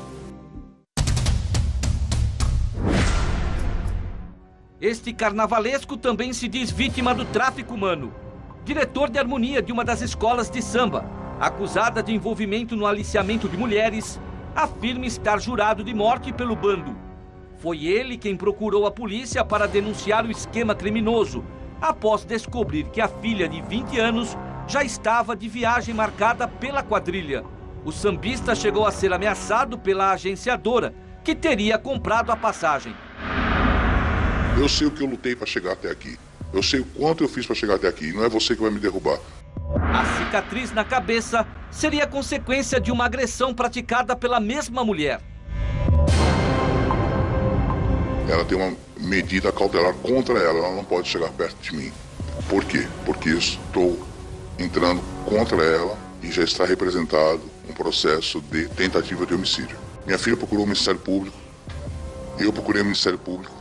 Este carnavalesco também se diz vítima do tráfico humano. Diretor de harmonia de uma das escolas de samba, acusada de envolvimento no aliciamento de mulheres, afirma estar jurado de morte pelo bando. Foi ele quem procurou a polícia para denunciar o esquema criminoso, após descobrir que a filha de 20 anos já estava de viagem marcada pela quadrilha. O sambista chegou a ser ameaçado pela agenciadora, que teria comprado a passagem. Eu sei o que eu lutei para chegar até aqui. Eu sei o quanto eu fiz para chegar até aqui. Não é você que vai me derrubar. A cicatriz na cabeça seria consequência de uma agressão praticada pela mesma mulher. Ela tem uma medida cautelar contra ela. Ela não pode chegar perto de mim. Por quê? Porque estou entrando contra ela e já está representado um processo de tentativa de homicídio. Minha filha procurou o Ministério Público, eu procurei o Ministério Público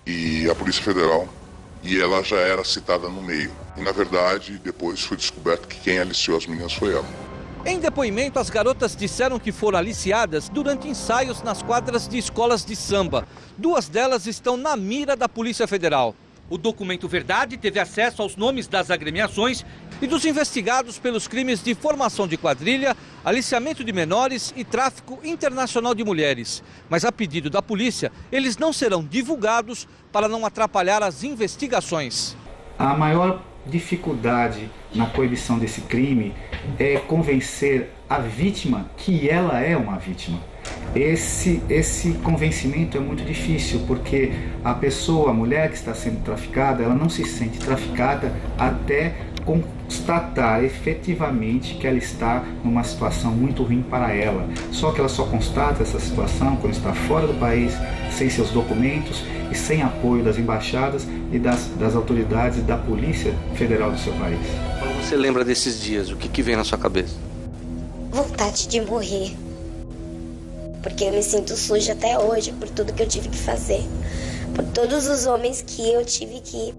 e a Polícia Federal, e ela já era citada no meio. E na verdade, depois foi descoberto que quem aliciou as meninas foi ela. Em depoimento, as garotas disseram que foram aliciadas durante ensaios nas quadras de escolas de samba. 2 delas estão na mira da Polícia Federal. O documento Verdade teve acesso aos nomes das agremiações e dos investigados pelos crimes de formação de quadrilha, aliciamento de menores e tráfico internacional de mulheres. Mas a pedido da polícia, eles não serão divulgados para não atrapalhar as investigações. A maior dificuldade na coibição desse crime é convencer a vítima que ela é uma vítima. Esse convencimento é muito difícil, porque a pessoa, a mulher que está sendo traficada, ela não se sente traficada até constatar efetivamente que ela está numa situação muito ruim para ela. Só que ela só constata essa situação quando está fora do país, sem seus documentos e sem apoio das embaixadas e das autoridades e da Polícia Federal do seu país. Quando você lembra desses dias, o que vem na sua cabeça? Vontade de morrer. Porque eu me sinto suja até hoje por tudo que eu tive que fazer. Por todos os homens que eu tive que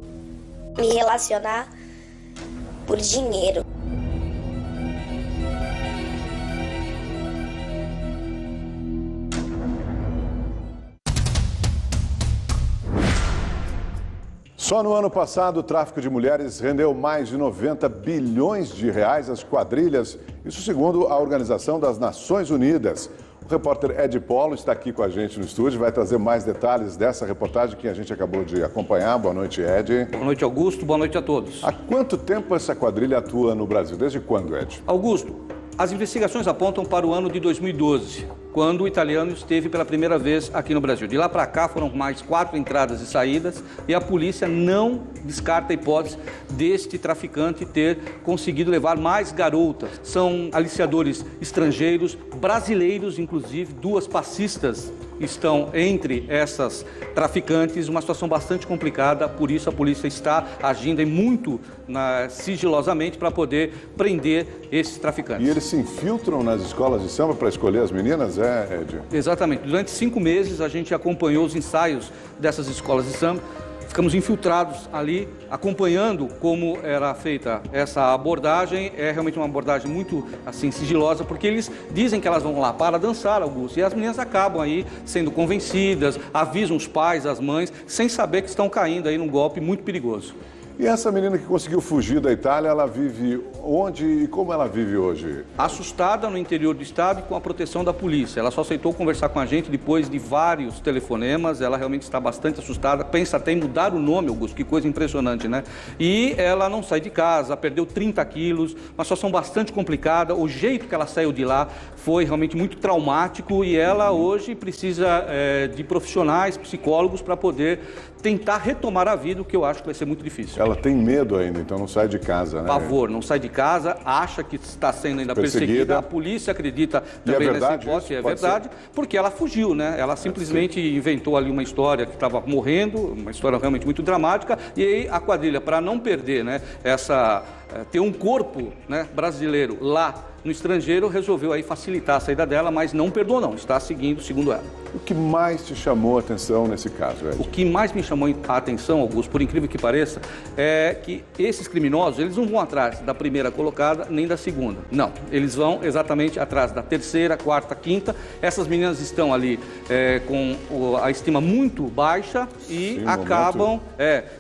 me relacionar por dinheiro. Só no ano passado, o tráfico de mulheres rendeu mais de 90 bilhões de reais às quadrilhas, isso segundo a Organização das Nações Unidas. O repórter Ed Polo está aqui com a gente no estúdio, vai trazer mais detalhes dessa reportagem que a gente acabou de acompanhar. Boa noite, Ed. Boa noite, Augusto. Boa noite a todos. Há quanto tempo essa quadrilha atua no Brasil? Desde quando, Ed? Augusto, as investigações apontam para o ano de 2012, quando o italiano esteve pela primeira vez aqui no Brasil. De lá para cá foram mais 4 entradas e saídas e a polícia não descarta a hipótese deste traficante ter conseguido levar mais garotas. São aliciadores estrangeiros, brasileiros inclusive, 2 passistas estão entre essas traficantes, uma situação bastante complicada, por isso a polícia está agindo muito sigilosamente para poder prender esses traficantes. E eles se infiltram nas escolas de samba para escolher as meninas, Ed? Exatamente. Durante 5 meses a gente acompanhou os ensaios dessas escolas de samba, ficamos infiltrados ali, acompanhando como era feita essa abordagem. É realmente uma abordagem muito assim sigilosa, porque eles dizem que elas vão lá para dançar, Augusto, e as meninas acabam aí sendo convencidas, avisam os pais, as mães, sem saber que estão caindo aí num golpe muito perigoso. E essa menina que conseguiu fugir da Itália, ela vive onde e como ela vive hoje? Assustada no interior do estado e com a proteção da polícia. Ela só aceitou conversar com a gente depois de vários telefonemas. Ela realmente está bastante assustada, pensa até em mudar o nome, Augusto, que coisa impressionante, né? E ela não sai de casa, perdeu 30 quilos, uma situação bastante complicada. O jeito que ela saiu de lá foi realmente muito traumático e ela hoje precisa de profissionais, psicólogos, para poder tentar retomar a vida, o que eu acho que vai ser muito difícil. Ela tem medo ainda, então não sai de casa, né? Pavor, não sai de casa, acha que está sendo ainda perseguida. A polícia acredita também nessa hipótese, é verdade, porque ela fugiu, né? Ela simplesmente inventou ali uma história que estava morrendo, uma história realmente muito dramática, e aí a quadrilha, para não perder, né, ter um corpo, né, brasileiro lá no estrangeiro, resolveu aí facilitar a saída dela, mas não perdoou não, está seguindo, segundo ela. O que mais te chamou a atenção nesse caso, Ed? O que mais me chamou a atenção, Augusto, por incrível que pareça, é que esses criminosos, eles não vão atrás da primeira colocada nem da segunda. Não, eles vão exatamente atrás da terceira, quarta, quinta. Essas meninas estão ali com a estima muito baixa e acabam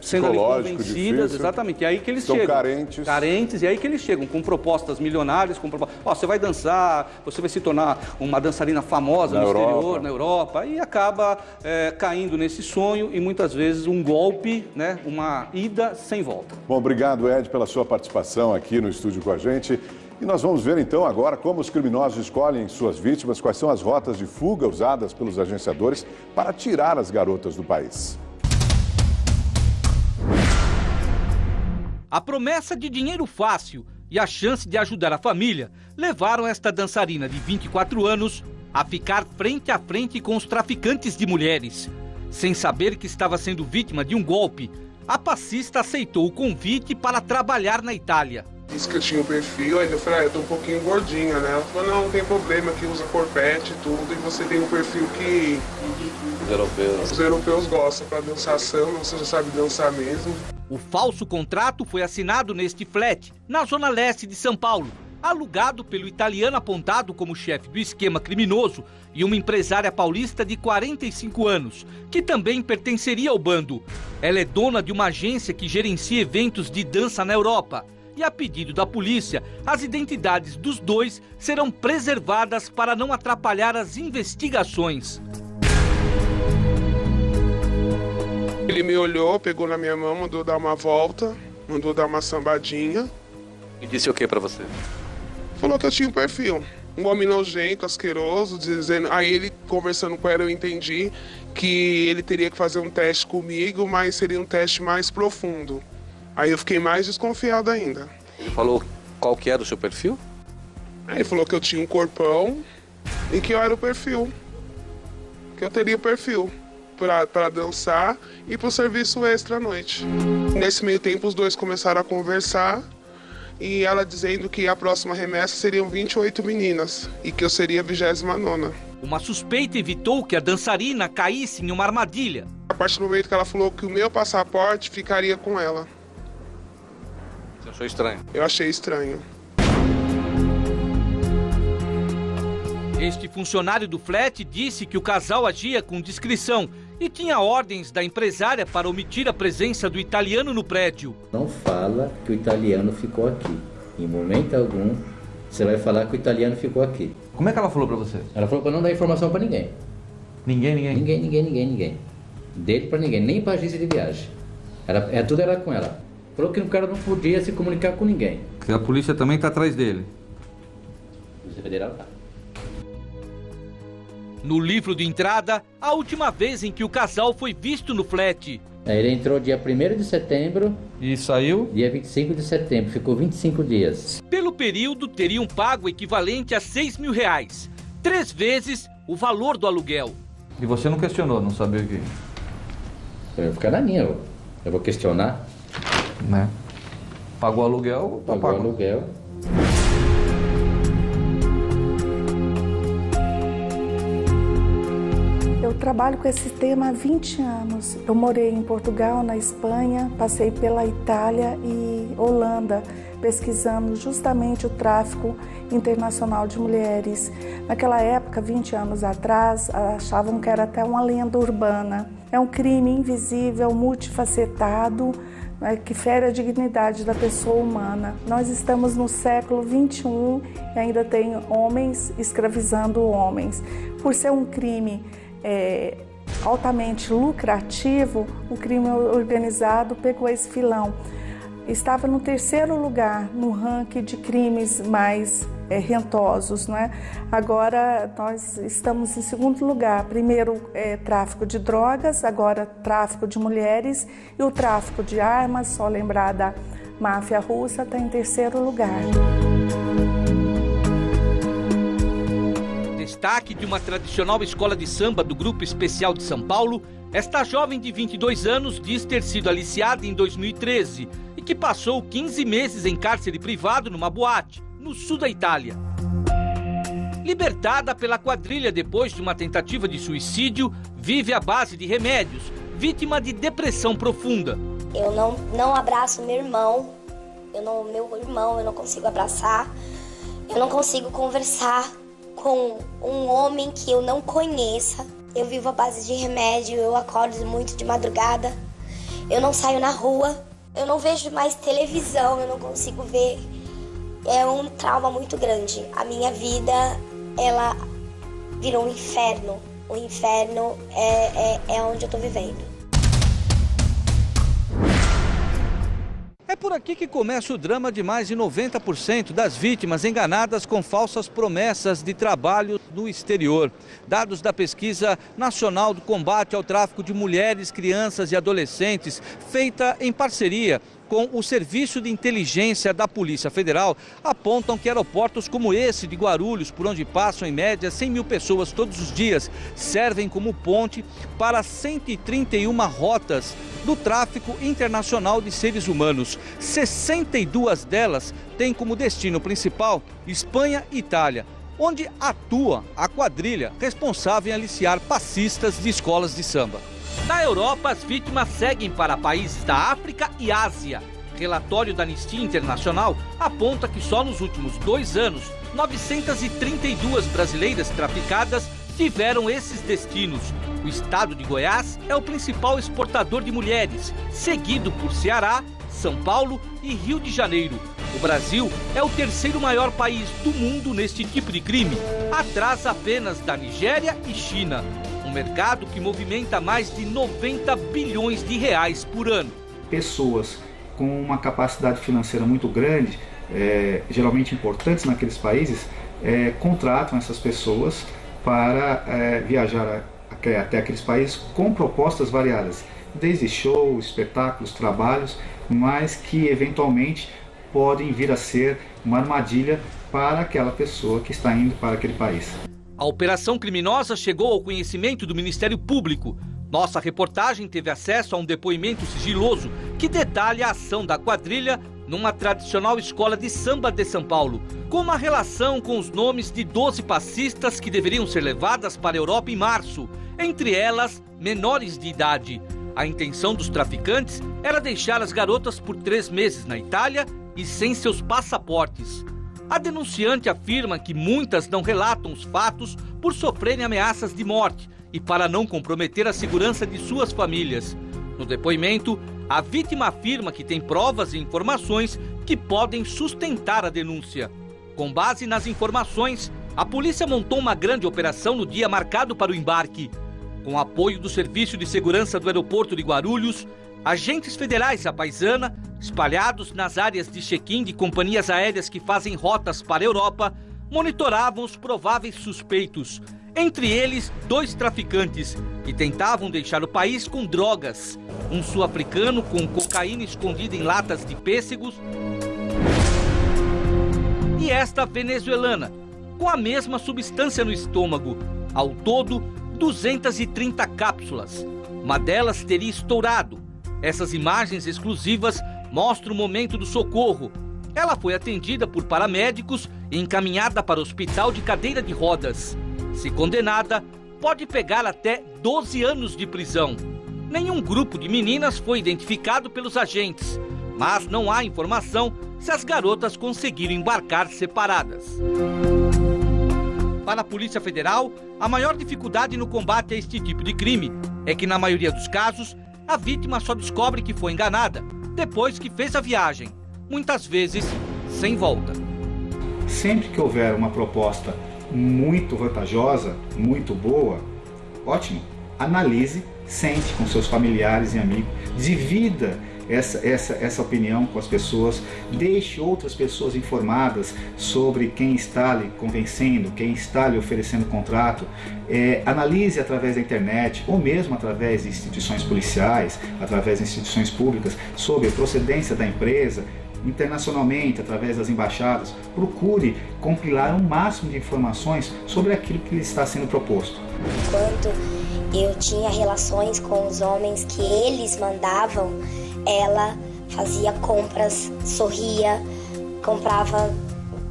sendo ali convencidas, difícil. Exatamente. E aí que eles chegam. Carentes, e aí que eles chegam com propostas milionárias, com propostas, você vai dançar, você vai se tornar uma dançarina famosa no exterior, na Europa, e acaba caindo nesse sonho e muitas vezes um golpe, né, uma ida sem volta. Bom, obrigado, Ed, pela sua participação aqui no estúdio com a gente. E nós vamos ver então agora como os criminosos escolhem suas vítimas, quais são as rotas de fuga usadas pelos agenciadores para tirar as garotas do país. A promessa de dinheiro fácil e a chance de ajudar a família levaram esta dançarina de 24 anos a ficar frente a frente com os traficantes de mulheres. Sem saber que estava sendo vítima de um golpe, a passista aceitou o convite para trabalhar na Itália. Disse que eu tinha um perfil, aí eu falei, eu tô um pouquinho gordinha, né? Ela falou, não tem problema, que usa corpete e tudo, e você tem um perfil que os europeus gostam para dançar samba, você já sabe dançar mesmo. O falso contrato foi assinado neste flat, na zona leste de São Paulo, alugado pelo italiano apontado como chefe do esquema criminoso e uma empresária paulista de 45 anos, que também pertenceria ao bando. Ela é dona de uma agência que gerencia eventos de dança na Europa. E a pedido da polícia, as identidades dos dois serão preservadas para não atrapalhar as investigações. Ele me olhou, pegou na minha mão, mandou dar uma volta, mandou dar uma sambadinha. E disse o que pra você? Falou que eu tinha um perfil. Um homem nojento, asqueroso, dizendo... Aí ele, conversando com ela, eu entendi que ele teria que fazer um teste comigo, mas seria um teste mais profundo. Aí eu fiquei mais desconfiado ainda. Ele falou qual que era o seu perfil? Aí ele falou que eu tinha um corpão e que eu era o perfil. Que eu teria o perfil para dançar e para o serviço extra à noite. Nesse meio tempo os dois começaram a conversar e ela dizendo que a próxima remessa seriam 28 meninas e que eu seria a 29ª. Uma suspeita evitou que a dançarina caísse em uma armadilha. A partir do momento que ela falou que o meu passaporte ficaria com ela. Você achou estranho? Eu achei estranho. Este funcionário do flat disse que o casal agia com discrição e tinha ordens da empresária para omitir a presença do italiano no prédio. Não fala que o italiano ficou aqui. Em momento algum, você vai falar que o italiano ficou aqui. Como é que ela falou pra você? Ela falou pra não dar informação pra ninguém. Ninguém? Ninguém. Dele pra ninguém, nem pra agência de viagem. Tudo era com ela. Falou que o cara não podia se comunicar com ninguém. A polícia também tá atrás dele. A Polícia Federal tá. No livro de entrada, a última vez em que o casal foi visto no flat. Ele entrou dia 1º de setembro. E saiu? Dia 25 de setembro, ficou 25 dias. Pelo período, teriam pago o equivalente a R$6 mil. 3 vezes o valor do aluguel. E você não questionou, não sabia o que? Eu vou ficar na minha, eu vou questionar. Né? Pagou aluguel? Pagou aluguel. Eu trabalho com esse tema há 20 anos. Eu morei em Portugal, na Espanha, passei pela Itália e Holanda, pesquisando justamente o tráfico internacional de mulheres. Naquela época, 20 anos atrás, achavam que era até uma lenda urbana. É um crime invisível, multifacetado, que fere a dignidade da pessoa humana. Nós estamos no século 21 e ainda tem homens escravizando homens. Por ser um crime altamente lucrativo, o crime organizado pegou esse filão. Estava no 3º lugar no ranking de crimes mais rentosos, não é? Agora nós estamos em 2º lugar. Primeiro tráfico de drogas, agora tráfico de mulheres e o tráfico de armas, só lembrar da máfia russa, está em 3º lugar. Destaque de uma tradicional escola de samba do Grupo Especial de São Paulo, esta jovem de 22 anos diz ter sido aliciada em 2013 e que passou 15 meses em cárcere privado numa boate, no sul da Itália. Libertada pela quadrilha depois de uma tentativa de suicídio, vive à base de remédios, vítima de depressão profunda. Eu não abraço meu irmão, eu não consigo abraçar, eu não consigo conversar com um homem que eu não conheça. Eu vivo à base de remédio, eu acordo muito de madrugada, eu não saio na rua, eu não vejo mais televisão, eu não consigo ver. É um trauma muito grande. A minha vida, ela virou um inferno. O inferno é onde eu tô vivendo. É por aqui que começa o drama de mais de 90% das vítimas enganadas com falsas promessas de trabalho no exterior. Dados da Pesquisa Nacional do Combate ao Tráfico de Mulheres, Crianças e Adolescentes, feita em parceria com o Serviço de Inteligência da Polícia Federal apontam que aeroportos como esse de Guarulhos, por onde passam em média 100 mil pessoas todos os dias, servem como ponte para 131 rotas do tráfico internacional de seres humanos. 62 delas têm como destino principal Espanha e Itália, onde atua a quadrilha responsável em aliciar passistas de escolas de samba. Na Europa, as vítimas seguem para países da África e Ásia. Relatório da Anistia Internacional aponta que só nos últimos 2 anos, 932 brasileiras traficadas tiveram esses destinos. O estado de Goiás é o principal exportador de mulheres, seguido por Ceará, São Paulo e Rio de Janeiro. O Brasil é o 3º maior país do mundo neste tipo de crime, atrás apenas da Nigéria e China. Um mercado que movimenta mais de 90 bilhões de reais por ano. Pessoas com uma capacidade financeira muito grande, geralmente importantes naqueles países, contratam essas pessoas para viajar até aqueles países com propostas variadas, desde shows, espetáculos, trabalhos, mas que eventualmente podem vir a ser uma armadilha para aquela pessoa que está indo para aquele país. A operação criminosa chegou ao conhecimento do Ministério Público. Nossa reportagem teve acesso a um depoimento sigiloso que detalha a ação da quadrilha numa tradicional escola de samba de São Paulo, com uma relação com os nomes de 12 passistas que deveriam ser levadas para a Europa em março, entre elas menores de idade. A intenção dos traficantes era deixar as garotas por 3 meses na Itália e sem seus passaportes. A denunciante afirma que muitas não relatam os fatos por sofrerem ameaças de morte e para não comprometer a segurança de suas famílias. No depoimento, a vítima afirma que tem provas e informações que podem sustentar a denúncia. Com base nas informações, a polícia montou uma grande operação no dia marcado para o embarque. Com apoio do Serviço de Segurança do Aeroporto de Guarulhos, agentes federais à paisana, espalhados nas áreas de check-in de companhias aéreas que fazem rotas para a Europa, monitoravam os prováveis suspeitos, entre eles 2 traficantes que tentavam deixar o país com drogas. Um sul-africano com cocaína escondida em latas de pêssegos e esta venezuelana com a mesma substância no estômago. Ao todo, 230 cápsulas. Uma delas teria estourado. Essas imagens exclusivas mostram o momento do socorro. Ela foi atendida por paramédicos e encaminhada para o hospital de cadeira de rodas. Se condenada, pode pegar até 12 anos de prisão. Nenhum grupo de meninas foi identificado pelos agentes, mas não há informação se as garotas conseguiram embarcar separadas. Para a Polícia Federal, a maior dificuldade no combate a este tipo de crime é que, na maioria dos casos, a vítima só descobre que foi enganada depois que fez a viagem, muitas vezes sem volta. Sempre que houver uma proposta muito vantajosa, muito boa, ótimo, analise, sente com seus familiares e amigos, divida essa opinião com as pessoas, deixe outras pessoas informadas sobre quem está lhe convencendo, quem está lhe oferecendo contrato, analise através da internet ou mesmo através de instituições policiais, através de instituições públicas, sobre a procedência da empresa, internacionalmente, através das embaixadas, procure compilar o máximo de informações sobre aquilo que lhe está sendo proposto. Enquanto eu tinha relações com os homens que eles mandavam, ela fazia compras, sorria, comprava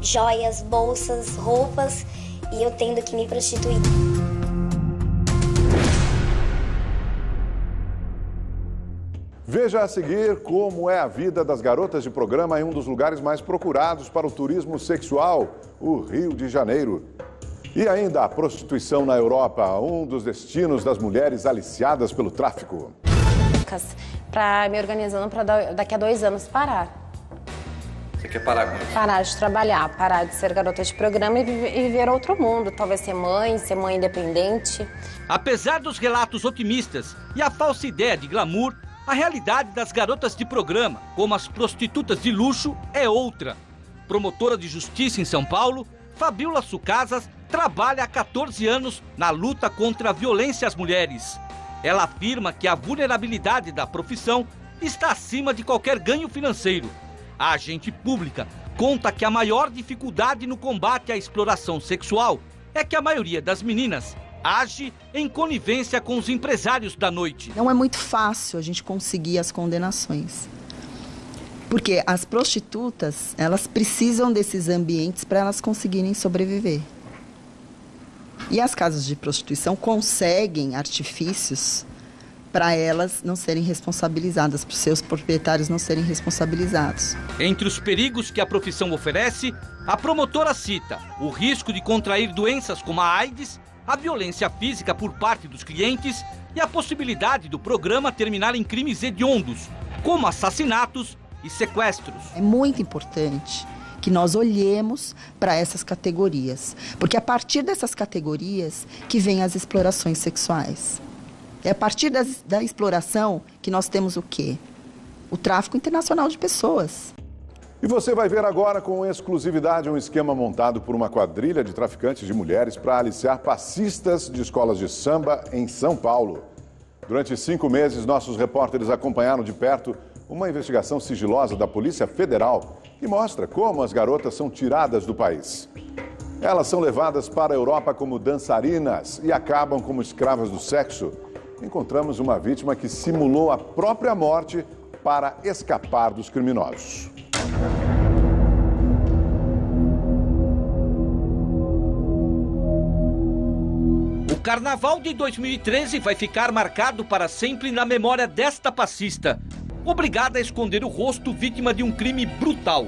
joias, bolsas, roupas e eu tendo que me prostituir. Veja a seguir como é a vida das garotas de programa em um dos lugares mais procurados para o turismo sexual, o Rio de Janeiro. E ainda a prostituição na Europa, um dos destinos das mulheres aliciadas pelo tráfico. Para me organizando para daqui a 2 anos parar. Você quer parar com isso? Parar de trabalhar, parar de ser garota de programa e viver outro mundo. Talvez ser mãe independente. Apesar dos relatos otimistas e a falsa ideia de glamour, a realidade das garotas de programa, como as prostitutas de luxo, é outra. Promotora de justiça em São Paulo, Fabiola Sucasas trabalha há 14 anos na luta contra a violência às mulheres. Ela afirma que a vulnerabilidade da profissão está acima de qualquer ganho financeiro. A agente pública conta que a maior dificuldade no combate à exploração sexual é que a maioria das meninas age em conivência com os empresários da noite. Não é muito fácil a gente conseguir as condenações. Porque as prostitutas, elas precisam desses ambientes para elas conseguirem sobreviver. E as casas de prostituição conseguem artifícios para elas não serem responsabilizadas, para os seus proprietários não serem responsabilizados. Entre os perigos que a profissão oferece, a promotora cita o risco de contrair doenças como a AIDS, a violência física por parte dos clientes e a possibilidade do programa terminar em crimes hediondos, como assassinatos e sequestros. É muito importante que nós olhemos para essas categorias, porque é a partir dessas categorias que vêm as explorações sexuais. É a partir da exploração que nós temos o quê? O tráfico internacional de pessoas. E você vai ver agora com exclusividade um esquema montado por uma quadrilha de traficantes de mulheres para aliciar passistas de escolas de samba em São Paulo. Durante 5 meses, nossos repórteres acompanharam de perto uma investigação sigilosa da Polícia Federal que mostra como as garotas são tiradas do país. Elas são levadas para a Europa como dançarinas e acabam como escravas do sexo. Encontramos uma vítima que simulou a própria morte para escapar dos criminosos. O Carnaval de 2013 vai ficar marcado para sempre na memória desta passista, obrigada a esconder o rosto vítima de um crime brutal,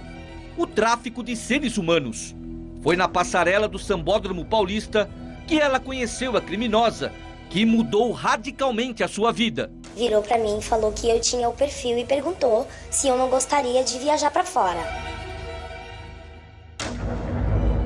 o tráfico de seres humanos. Foi na passarela do Sambódromo Paulista que ela conheceu a criminosa, que mudou radicalmente a sua vida. Virou pra mim, falou que eu tinha o perfil e perguntou se eu não gostaria de viajar pra fora.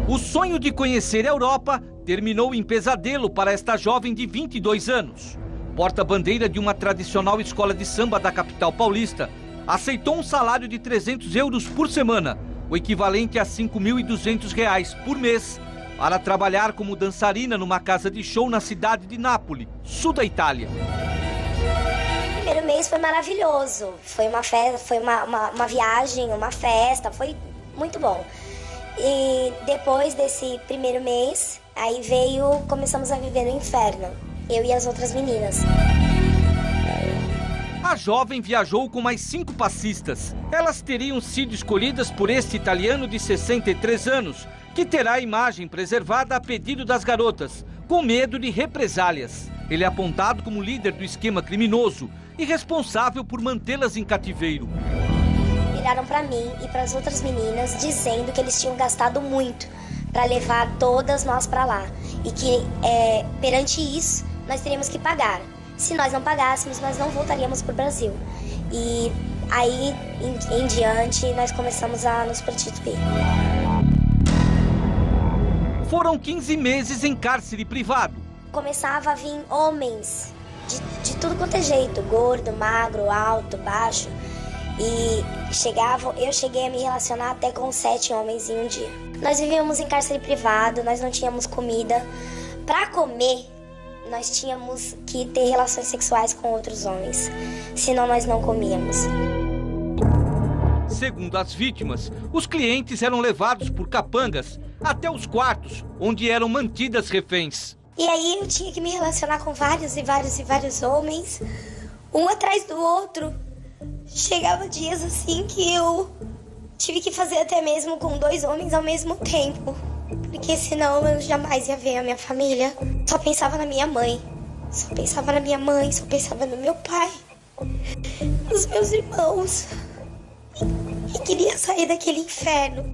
O sonho de conhecer a Europa terminou em pesadelo para esta jovem de 22 anos. Porta-bandeira de uma tradicional escola de samba da capital paulista, aceitou um salário de 300 euros por semana, o equivalente a R$ 5.200 por mês, para trabalhar como dançarina numa casa de show na cidade de Nápoles, sul da Itália. O primeiro mês foi maravilhoso. Foi uma festa, foi uma viagem, uma festa, foi muito bom. E depois desse primeiro mês, aí começamos a viver no inferno, eu e as outras meninas. A jovem viajou com mais 5 passistas. Elas teriam sido escolhidas por este italiano de 63 anos, que terá a imagem preservada a pedido das garotas, com medo de represálias. Ele é apontado como líder do esquema criminoso e responsável por mantê-las em cativeiro. Viraram para mim e para as outras meninas dizendo que eles tinham gastado muito para levar todas nós para lá e que perante isso nós teríamos que pagar. Se nós não pagássemos, nós não voltaríamos para o Brasil. E aí em diante nós começamos a nos prostituir. Foram 15 meses em cárcere privado. Começava a vir homens de tudo quanto é jeito, gordo, magro, alto, baixo. E eu cheguei a me relacionar até com 7 homens em um dia. Nós vivíamos em cárcere privado, nós não tínhamos comida. Para comer, nós tínhamos que ter relações sexuais com outros homens, senão nós não comíamos. Segundo as vítimas, os clientes eram levados por capangas até os quartos, onde eram mantidas reféns. E aí eu tinha que me relacionar com vários homens, um atrás do outro. Chegava dias assim que eu tive que fazer até mesmo com 2 homens ao mesmo tempo. Porque senão eu jamais ia ver a minha família. Só pensava na minha mãe. Só pensava na minha mãe, só pensava no meu pai. Nos meus irmãos. E queria sair daquele inferno.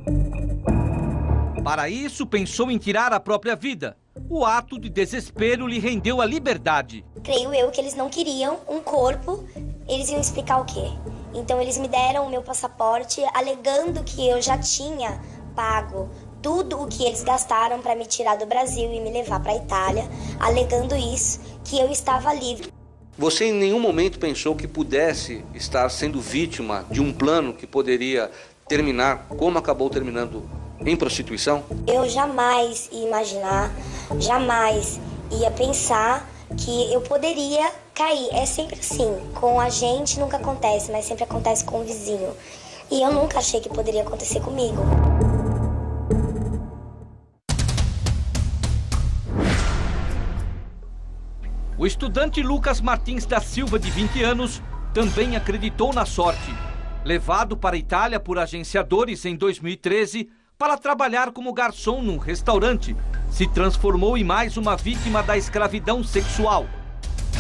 Para isso, pensou em tirar a própria vida. O ato de desespero lhe rendeu a liberdade. Creio eu que eles não queriam um corpo. Eles iam explicar o quê? Então eles me deram o meu passaporte, alegando que eu já tinha pago tudo o que eles gastaram para me tirar do Brasil e me levar para a Itália, alegando isso, que eu estava livre. Você em nenhum momento pensou que pudesse estar sendo vítima de um plano que poderia terminar como acabou terminando em prostituição? Eu jamais ia imaginar, jamais ia pensar que eu poderia cair. É sempre assim, com a gente nunca acontece, mas sempre acontece com o vizinho. E eu nunca achei que poderia acontecer comigo. O estudante Lucas Martins da Silva, de 20 anos, também acreditou na sorte. Levado para a Itália por agenciadores em 2013 para trabalhar como garçom num restaurante, se transformou em mais uma vítima da escravidão sexual.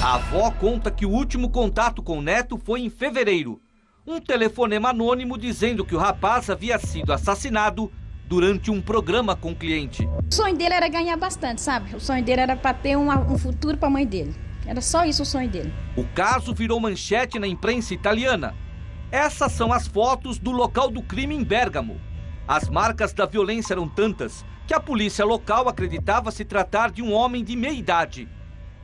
A avó conta que o último contato com o neto foi em fevereiro. Um telefonema anônimo dizendo que o rapaz havia sido assassinado durante um programa com o cliente. O sonho dele era ganhar bastante, sabe? O sonho dele era para ter um futuro para a mãe dele. Era só isso o sonho dele. O caso virou manchete na imprensa italiana. Essas são as fotos do local do crime em Bérgamo. As marcas da violência eram tantas que a polícia local acreditava se tratar de um homem de meia idade.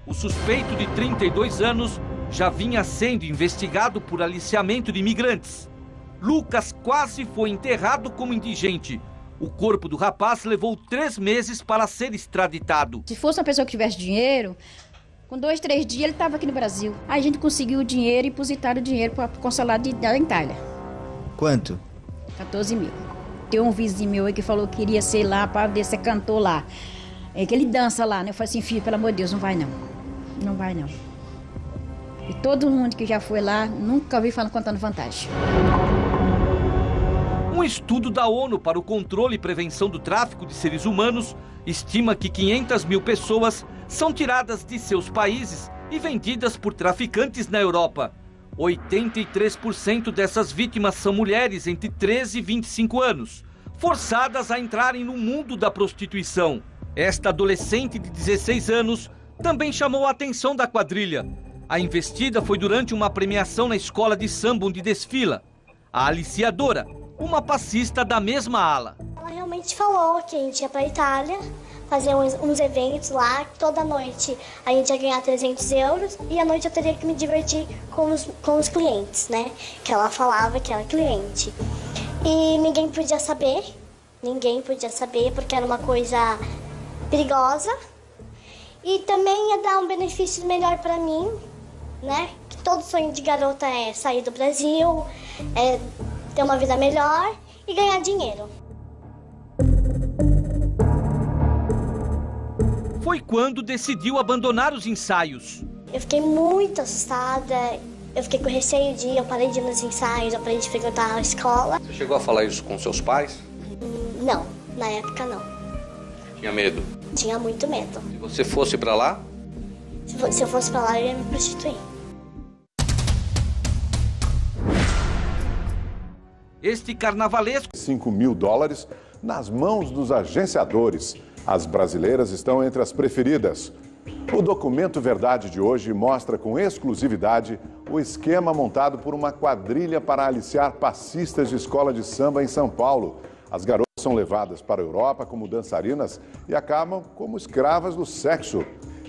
O suspeito, de 32 anos, já vinha sendo investigado por aliciamento de imigrantes. Lucas quase foi enterrado como indigente. O corpo do rapaz levou 3 meses para ser extraditado. Se fosse uma pessoa que tivesse dinheiro, com 2, 3 dias ele estava aqui no Brasil. Aí a gente conseguiu o dinheiro e depositaram o dinheiro para o consulado da Itália. Quanto? 14 mil. Tem um vizinho meu aí que falou que queria ser lá para ser cantor lá. É que ele dança lá, né? Eu falei assim, filho, pelo amor de Deus, não vai não. Não vai não. E todo mundo que já foi lá, nunca ouvi falando contando vantagem. Um estudo da ONU para o controle e prevenção do tráfico de seres humanos estima que 500 mil pessoas são tiradas de seus países e vendidas por traficantes na Europa. 83% dessas vítimas são mulheres entre 13 e 25 anos, forçadas a entrarem no mundo da prostituição. Esta adolescente de 16 anos também chamou a atenção da quadrilha. A investida foi durante uma premiação na escola de samba onde desfila. A aliciadora, uma passista da mesma ala. Ela realmente falou que a gente ia para a Itália, fazer uns eventos lá, toda noite a gente ia ganhar 300 euros e à noite eu teria que me divertir com os clientes, né? Que ela falava que era cliente. E ninguém podia saber porque era uma coisa perigosa. E também ia dar um benefício melhor para mim, né? Que todo sonho de garota é sair do Brasil, é ter uma vida melhor e ganhar dinheiro. Foi quando decidiu abandonar os ensaios. Eu fiquei muito assustada, eu fiquei com receio eu parei de ir nos ensaios, eu parei de frequentar a escola. Você chegou a falar isso com seus pais? Não, na época não. Tinha medo? Tinha muito medo. Se você fosse pra lá? Se eu fosse pra lá, eu ia me prostituir. Este carnavalesco... $5 mil nas mãos dos agenciadores. As brasileiras estão entre as preferidas. O documento Verdade de hoje mostra com exclusividade o esquema montado por uma quadrilha para aliciar passistas de escola de samba em São Paulo. As garotas são levadas para a Europa como dançarinas e acabam como escravas do sexo.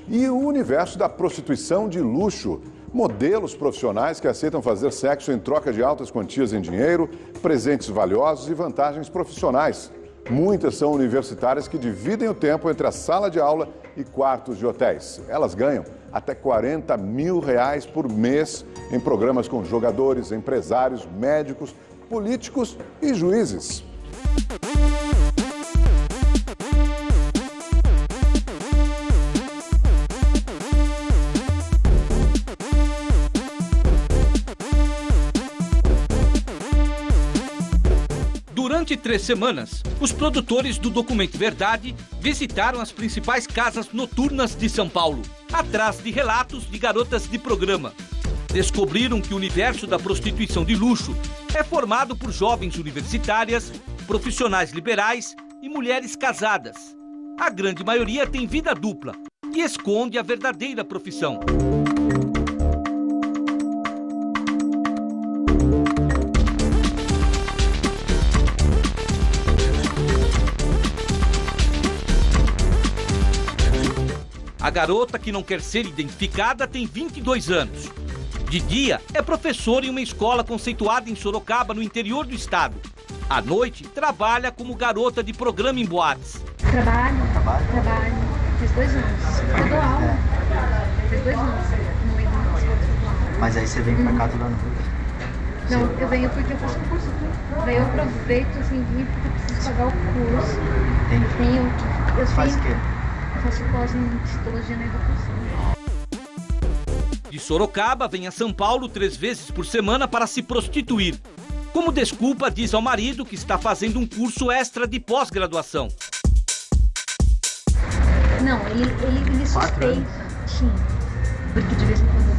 E o universo da prostituição de luxo. Modelos profissionais que aceitam fazer sexo em troca de altas quantias em dinheiro, presentes valiosos e vantagens profissionais. Muitas são universitárias que dividem o tempo entre a sala de aula e quartos de hotéis. Elas ganham até R$40 mil por mês em programas com jogadores, empresários, médicos, políticos e juízes. Durante 3 semanas, os produtores do Documento Verdade visitaram as principais casas noturnas de São Paulo, atrás de relatos de garotas de programa. Descobriram que o universo da prostituição de luxo é formado por jovens universitárias, profissionais liberais e mulheres casadas. A grande maioria tem vida dupla e esconde a verdadeira profissão. A garota, que não quer ser identificada, tem 22 anos. De dia, é professora em uma escola conceituada em Sorocaba, no interior do estado. À noite, trabalha como garota de programa em boates. Trabalho. Faz 2 anos. Eu dou aula. faz 2 anos que não venho embora. Mas aí você vem pra cá toda noite? Não, eu venho porque eu faço um curso. Daí eu aproveito assim, vir porque eu preciso pagar o curso. Entendi. Você faz o quê? Eu faço pós em psicologia na educação. De Sorocaba, vem a São Paulo 3 vezes por semana para se prostituir. Como desculpa, diz ao marido que está fazendo um curso extra de pós-graduação. Não, ele suspeita, sim. Porque de vez em quando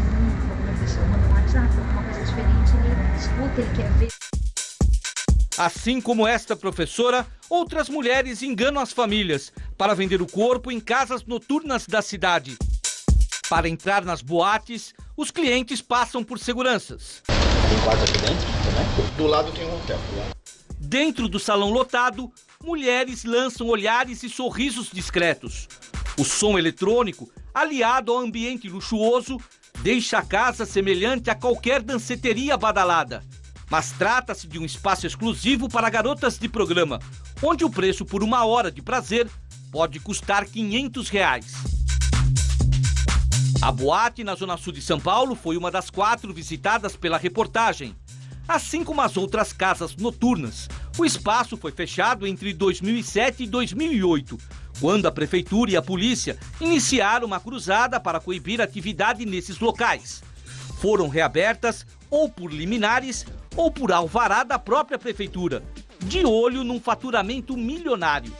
alguma pessoa manda um WhatsApp, alguma coisa diferente, ele escuta, ele quer ver. Assim como esta professora, outras mulheres enganam as famílias para vender o corpo em casas noturnas da cidade. Para entrar nas boates, os clientes passam por seguranças. Tem quarto aqui dentro também? Do lado tem um hotel. Dentro do salão lotado, mulheres lançam olhares e sorrisos discretos. O som eletrônico, aliado ao ambiente luxuoso, deixa a casa semelhante a qualquer danceteria badalada. Mas trata-se de um espaço exclusivo para garotas de programa, onde o preço por 1 hora de prazer pode custar R$500. A boate na Zona Sul de São Paulo foi uma das 4 visitadas pela reportagem. Assim como as outras casas noturnas, o espaço foi fechado entre 2007 e 2008, quando a prefeitura e a polícia iniciaram uma cruzada para coibir a atividade nesses locais. Foram reabertas ou por liminares ou por alvará da própria prefeitura, de olho num faturamento milionário.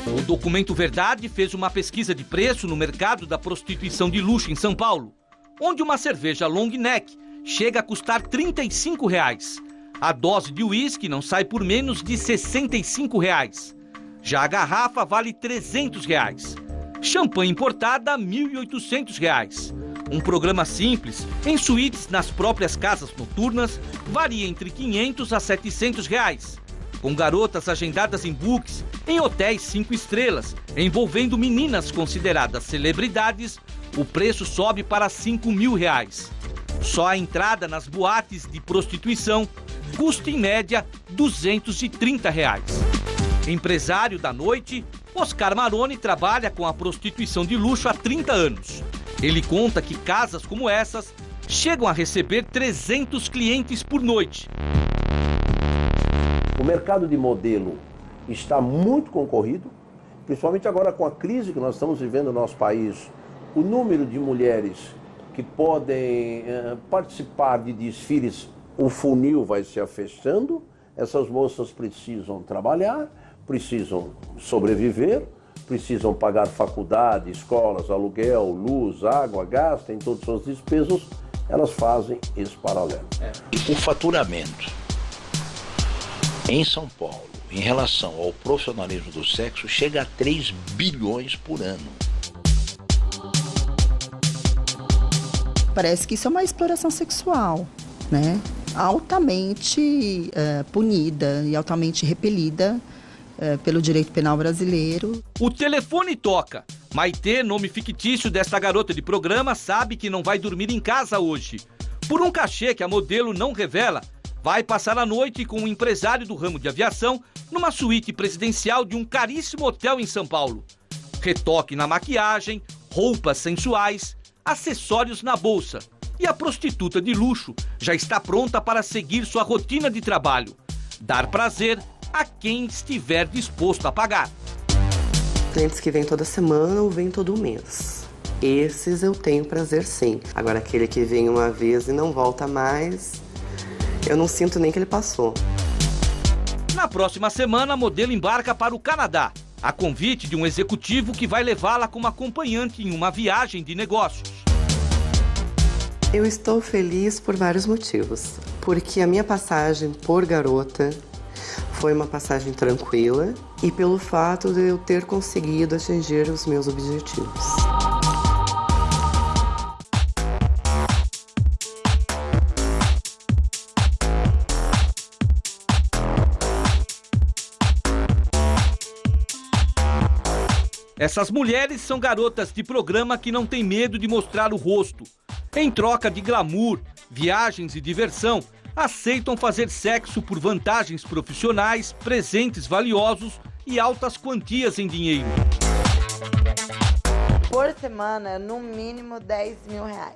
O Documento Verdade fez uma pesquisa de preço no mercado da prostituição de luxo em São Paulo, onde uma cerveja long neck chega a custar R$35. A dose de uísque não sai por menos de R$65. Já a garrafa vale R$300. Champanhe importada, R$1.800. Um programa simples, em suítes nas próprias casas noturnas, varia entre R$500 a R$700. Com garotas agendadas em books, em hotéis 5 estrelas, envolvendo meninas consideradas celebridades, o preço sobe para R$5.000. Só a entrada nas boates de prostituição custa, em média, R$230. Empresário da noite, Oscar Maroni trabalha com a prostituição de luxo há 30 anos. Ele conta que casas como essas chegam a receber 300 clientes por noite. O mercado de modelo está muito concorrido, principalmente agora com a crise que nós estamos vivendo no nosso país. O número de mulheres que podem participar de desfiles, o funil vai se afastando, essas moças precisam trabalhar, precisam sobreviver, precisam pagar faculdade, escolas, aluguel, luz, água, gás, tem todas as suas despesas, elas fazem esse paralelo. O faturamento em São Paulo, em relação ao profissionalismo do sexo, chega a 3 bilhões por ano. Parece que isso é uma exploração sexual, né? Altamente punida e altamente repelida pelo direito penal brasileiro. O telefone toca. Maitê, nome fictício desta garota de programa, sabe que não vai dormir em casa hoje. Por um cachê que a modelo não revela, vai passar a noite com um empresário do ramo de aviação numa suíte presidencial de um caríssimo hotel em São Paulo. Retoque na maquiagem, roupas sensuais, acessórios na bolsa. E a prostituta de luxo já está pronta para seguir sua rotina de trabalho. Dar prazer a quem estiver disposto a pagar. Clientes que vêm toda semana ou vêm todo mês. Esses eu tenho prazer sim. Agora aquele que vem uma vez e não volta mais, eu não sinto nem que ele passou. Na próxima semana, a modelo embarca para o Canadá, a convite de um executivo que vai levá-la como acompanhante em uma viagem de negócios. Eu estou feliz por vários motivos. Porque a minha passagem por garota foi uma passagem tranquila e pelo fato de eu ter conseguido atingir os meus objetivos. Essas mulheres são garotas de programa que não têm medo de mostrar o rosto. Em troca de glamour, viagens e diversão, aceitam fazer sexo por vantagens profissionais, presentes valiosos e altas quantias em dinheiro. por semana, no mínimo 10 mil reais.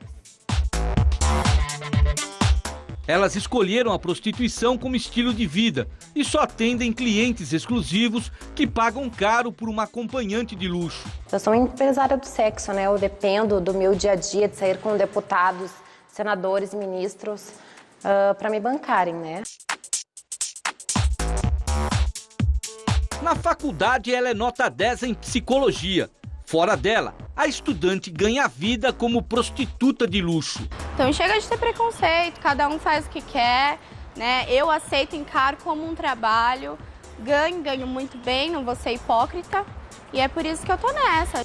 Elas escolheram a prostituição como estilo de vida e só atendem clientes exclusivos que pagam caro por uma acompanhante de luxo. Eu sou uma empresária do sexo, né? Eu dependo do meu dia a dia de sair com deputados, senadores e ministros para me bancarem, né? Na faculdade, ela é nota 10 em psicologia. Fora dela, a estudante ganha vida como prostituta de luxo. Então chega de ter preconceito, cada um faz o que quer, né? Eu aceito, encaro como um trabalho, ganho muito bem, não vou ser hipócrita. E é por isso que eu tô nessa.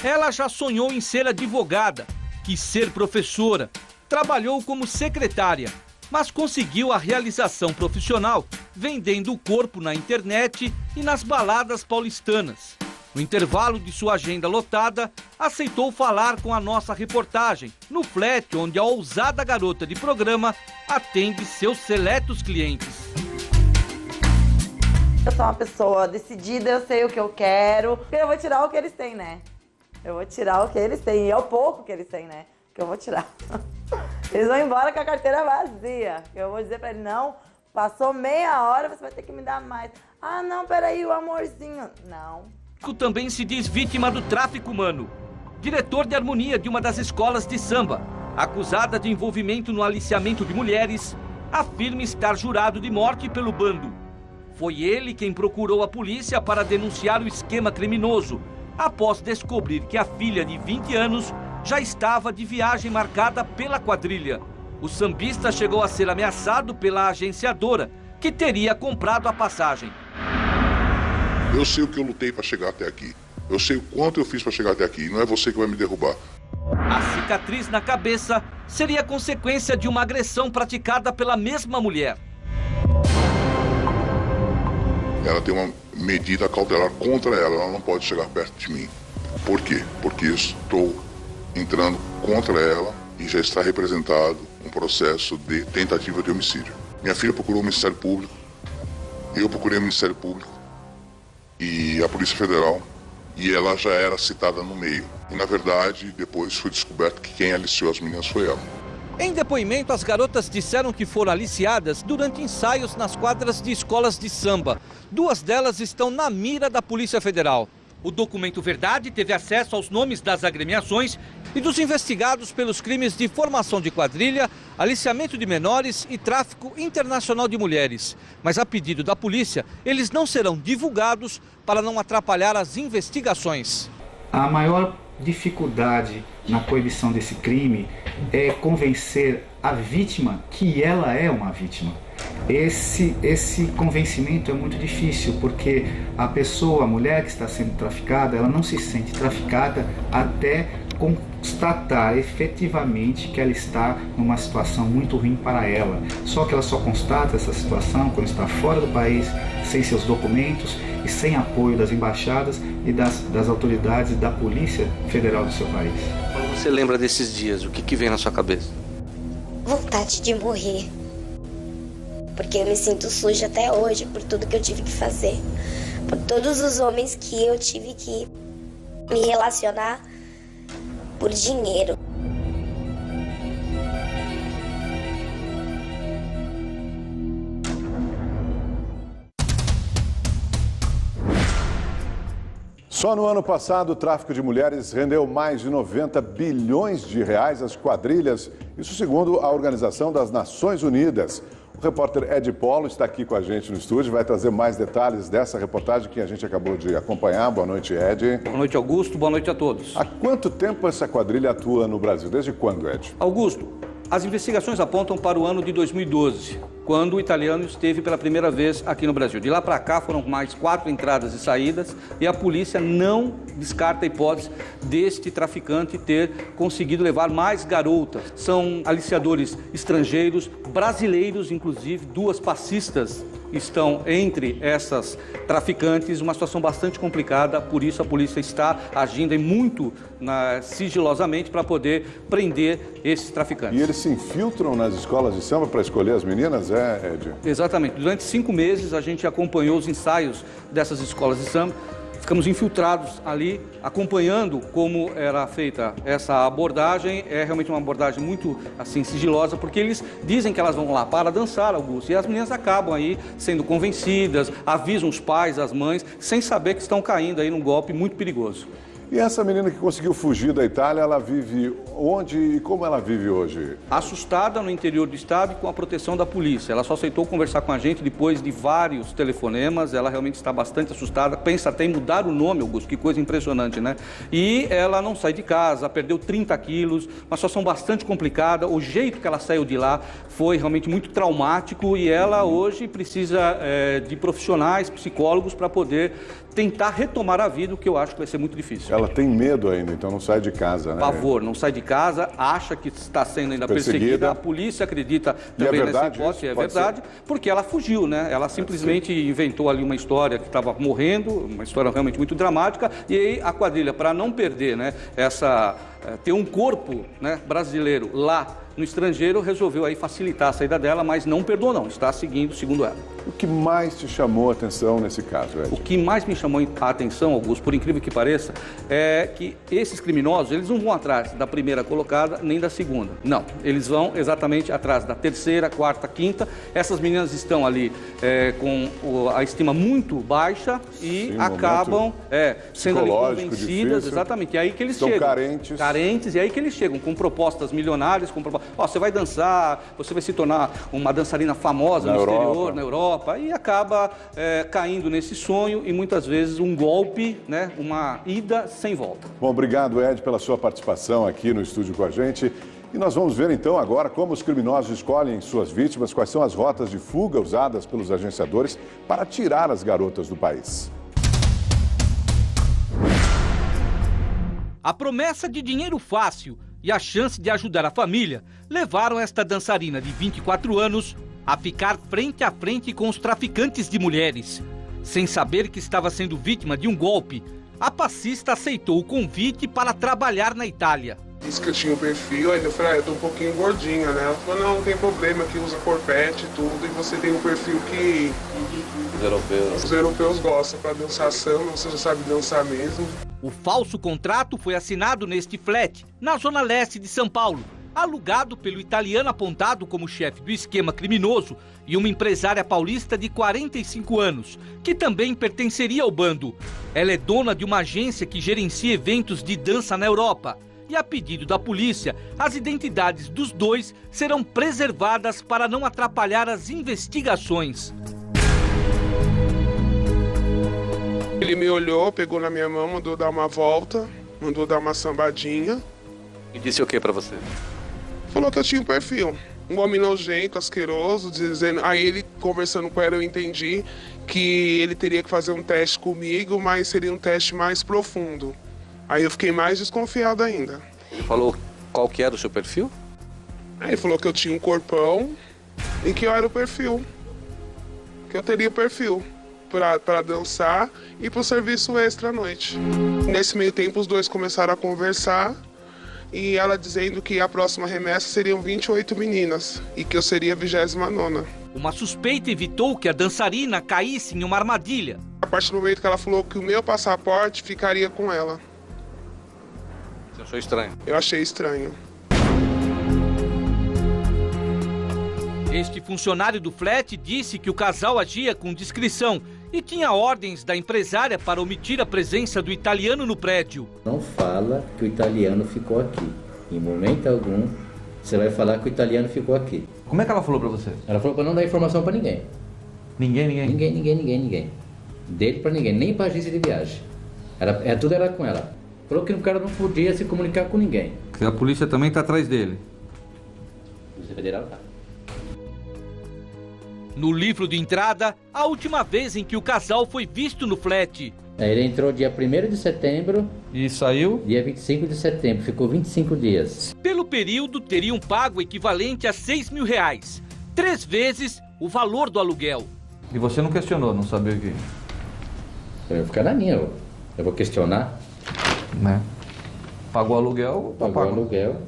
Ela já sonhou em ser advogada, quis ser professora, trabalhou como secretária, mas conseguiu a realização profissional vendendo o corpo na internet e nas baladas paulistanas. No intervalo de sua agenda lotada, aceitou falar com a nossa reportagem, no flat onde a ousada garota de programa atende seus seletos clientes. Eu sou uma pessoa decidida, eu sei o que eu quero, eu vou tirar o que eles têm, né? Eu vou tirar o que eles têm, e é o pouco que eles têm, né? Que eu vou tirar. Eles vão embora com a carteira vazia. Eu vou dizer pra ele, não, passou meia hora, você vai ter que me dar mais. Ah, não, peraí, o amorzinho. Não. Também se diz vítima do tráfico humano. Diretor de harmonia de uma das escolas de samba, acusada de envolvimento no aliciamento de mulheres, afirma estar jurado de morte pelo bando. Foi ele quem procurou a polícia para denunciar o esquema criminoso, após descobrir que a filha de 20 anos já estava de viagem marcada pela quadrilha. O sambista chegou a ser ameaçado pela agenciadora, que teria comprado a passagem. Eu sei o que eu lutei para chegar até aqui. Eu sei o quanto eu fiz para chegar até aqui. Não é você que vai me derrubar. A cicatriz na cabeça seria consequência de uma agressão praticada pela mesma mulher. Ela tem uma medida cautelar contra ela não pode chegar perto de mim. Por quê? Porque estou entrando contra ela e já está representado um processo de tentativa de homicídio. Minha filha procurou o Ministério Público, eu procurei o Ministério Público e a Polícia Federal, e ela já era citada no meio. E na verdade, depois foi descoberto que quem aliciou as meninas foi ela. Em depoimento, as garotas disseram que foram aliciadas durante ensaios nas quadras de escolas de samba. 2 delas estão na mira da Polícia Federal. O documento Verdade teve acesso aos nomes das agremiações e dos investigados pelos crimes de formação de quadrilha, aliciamento de menores e tráfico internacional de mulheres. Mas a pedido da polícia, eles não serão divulgados para não atrapalhar as investigações. A maior dificuldade na coibição desse crime é convencer a vítima que ela é uma vítima. Esse convencimento é muito difícil, porque a pessoa, a mulher que está sendo traficada, ela não se sente traficada até constatar efetivamente que ela está numa situação muito ruim para ela. Só que ela só constata essa situação quando está fora do país, sem seus documentos e sem apoio das embaixadas e das autoridades da Polícia Federal do seu país. Quando você lembra desses dias, o que vem na sua cabeça? Vontade de morrer. Porque eu me sinto suja até hoje por tudo que eu tive que fazer. Por todos os homens que eu tive que me relacionar por dinheiro. Só no ano passado, o tráfico de mulheres rendeu mais de 90 bilhões de reais às quadrilhas, isso segundo a Organização das Nações Unidas. O repórter Ed Polo está aqui com a gente no estúdio, vai trazer mais detalhes dessa reportagem que a gente acabou de acompanhar. Boa noite, Ed. Boa noite, Augusto. Boa noite a todos. Há quanto tempo essa quadrilha atua no Brasil? Desde quando, Ed? Augusto, as investigações apontam para o ano de 2012, quando o italiano esteve pela primeira vez aqui no Brasil. De lá para cá foram mais 4 entradas e saídas e a polícia não descarta a hipótese deste traficante ter conseguido levar mais garotas. São aliciadores estrangeiros, brasileiros inclusive, 2 passistas estão entre essas traficantes, uma situação bastante complicada, por isso a polícia está agindo muito sigilosamente para poder prender esses traficantes. E eles se infiltram nas escolas de samba para escolher as meninas, Ed? Exatamente. Durante 5 meses a gente acompanhou os ensaios dessas escolas de samba. Ficamos infiltrados ali, acompanhando como era feita essa abordagem. É realmente uma abordagem muito assim sigilosa, porque eles dizem que elas vão lá para dançar, Augusto, e as meninas acabam aí sendo convencidas, avisam os pais, as mães, sem saber que estão caindo aí num golpe muito perigoso. E essa menina que conseguiu fugir da Itália, ela vive onde e como ela vive hoje? Assustada no interior do estado e com a proteção da polícia. Ela só aceitou conversar com a gente depois de vários telefonemas. Ela realmente está bastante assustada, pensa até em mudar o nome, Augusto, que coisa impressionante, né? E ela não sai de casa, perdeu 30 quilos, uma situação bastante complicada. O jeito que ela saiu de lá foi realmente muito traumático e ela hoje precisa de profissionais, psicólogos, para poder tentar retomar a vida, o que eu acho que vai ser muito difícil. Ela tem medo ainda, então não sai de casa, né? Pavor, não sai de casa, acha que está sendo ainda perseguida. A polícia acredita também nessa hipótese, é verdade, porque ela fugiu, né? Ela simplesmente inventou ali uma história que estava morrendo, uma história realmente muito dramática, e aí a quadrilha, para não perder, né, ter um corpo, né, brasileiro lá no estrangeiro, resolveu aí facilitar a saída dela, mas não perdoou não, está seguindo, segundo ela. O que mais te chamou a atenção nesse caso, Ed? O que mais me chamou a atenção, Augusto, por incrível que pareça, é que esses criminosos, eles não vão atrás da primeira colocada nem da segunda. Não, eles vão exatamente atrás da terceira, quarta, quinta. Essas meninas estão ali com a estima muito baixa e acabam sendo ali convencidas, difícil. Exatamente. E aí que eles chegam. Carentes, e aí que eles chegam com propostas milionárias, com propostas, você vai dançar, você vai se tornar uma dançarina famosa no exterior, na Europa, e acaba caindo nesse sonho e muitas vezes um golpe, né, uma ida sem volta. Bom, obrigado, Ed, pela sua participação aqui no estúdio com a gente. E nós vamos ver então agora como os criminosos escolhem suas vítimas, quais são as rotas de fuga usadas pelos agenciadores para tirar as garotas do país. A promessa de dinheiro fácil e a chance de ajudar a família levaram esta dançarina de 24 anos a ficar frente a frente com os traficantes de mulheres. Sem saber que estava sendo vítima de um golpe, a passista aceitou o convite para trabalhar na Itália. Disse que eu tinha um perfil, aí eu falei, eu tô um pouquinho gordinha, né? Ela falou, não tem problema, que usa corpete e tudo, e você tem um perfil que os europeus gostam para dançar samba, você já sabe dançar mesmo. O falso contrato foi assinado neste flat, na zona leste de São Paulo, alugado pelo italiano apontado como chefe do esquema criminoso e uma empresária paulista de 45 anos, que também pertenceria ao bando. Ela é dona de uma agência que gerencia eventos de dança na Europa. E a pedido da polícia, as identidades dos dois serão preservadas para não atrapalhar as investigações. Ele me olhou, pegou na minha mão, mandou dar uma volta, mandou dar uma sambadinha. E disse o que pra você? Falou que eu tinha um perfil. Um homem nojento, asqueroso, dizendo... Aí ele, conversando com ela, eu entendi que ele teria que fazer um teste comigo, mas seria um teste mais profundo. Aí eu fiquei mais desconfiado ainda. Ele falou qual que era o seu perfil? Aí ele falou que eu tinha um corpão e que eu era o perfil. Que eu teria perfil para dançar e para o serviço extra à noite. Nesse meio tempo os dois começaram a conversar e ela dizendo que a próxima remessa seriam 28 meninas e que eu seria a 29ª. Uma suspeita evitou que a dançarina caísse em uma armadilha. A partir do momento que ela falou que o meu passaporte ficaria com ela. Você achou estranho? Eu achei estranho. Este funcionário do flat disse que o casal agia com discrição e tinha ordens da empresária para omitir a presença do italiano no prédio. Não fala que o italiano ficou aqui. Em momento algum, você vai falar que o italiano ficou aqui. Como é que ela falou pra você? Ela falou pra não dar informação pra ninguém. Ninguém? Ninguém. Dele pra ninguém, nem pra agência de viagem. Tudo era com ela. Falou que o cara não podia se comunicar com ninguém. A polícia também tá atrás dele. A Polícia Federal tá. No livro de entrada, a última vez em que o casal foi visto no flat. Ele entrou dia 1º de setembro. E saiu? Dia 25 de setembro, ficou 25 dias. Pelo período, teriam pago o equivalente a R$6.000, 3 vezes o valor do aluguel. E você não questionou, não sabia o que? Eu vou ficar na minha, eu vou questionar. Né? Pagou aluguel? Pagou aluguel.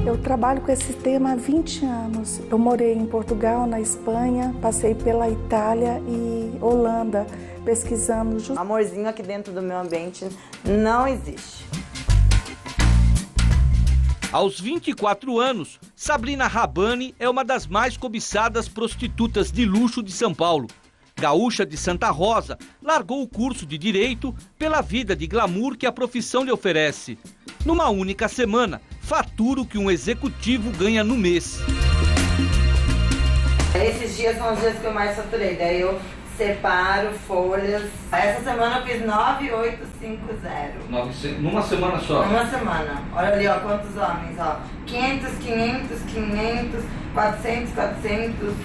Eu trabalho com esse tema há 20 anos. Eu morei em Portugal, na Espanha, passei pela Itália e Holanda, pesquisando. Amorzinho aqui dentro do meu ambiente não existe. Aos 24 anos, Sabrina Rabani é uma das mais cobiçadas prostitutas de luxo de São Paulo. Gaúcha de Santa Rosa, largou o curso de Direito pela vida de glamour que a profissão lhe oferece. Numa única semana, fatura o que um executivo ganha no mês. Esses dias são os dias que eu mais faturei, daí eu separo folhas. Essa semana eu fiz 9,850. Numa semana só? Numa semana. Olha ali, ó, quantos homens, ó. 500, 500, 500, 400, 400,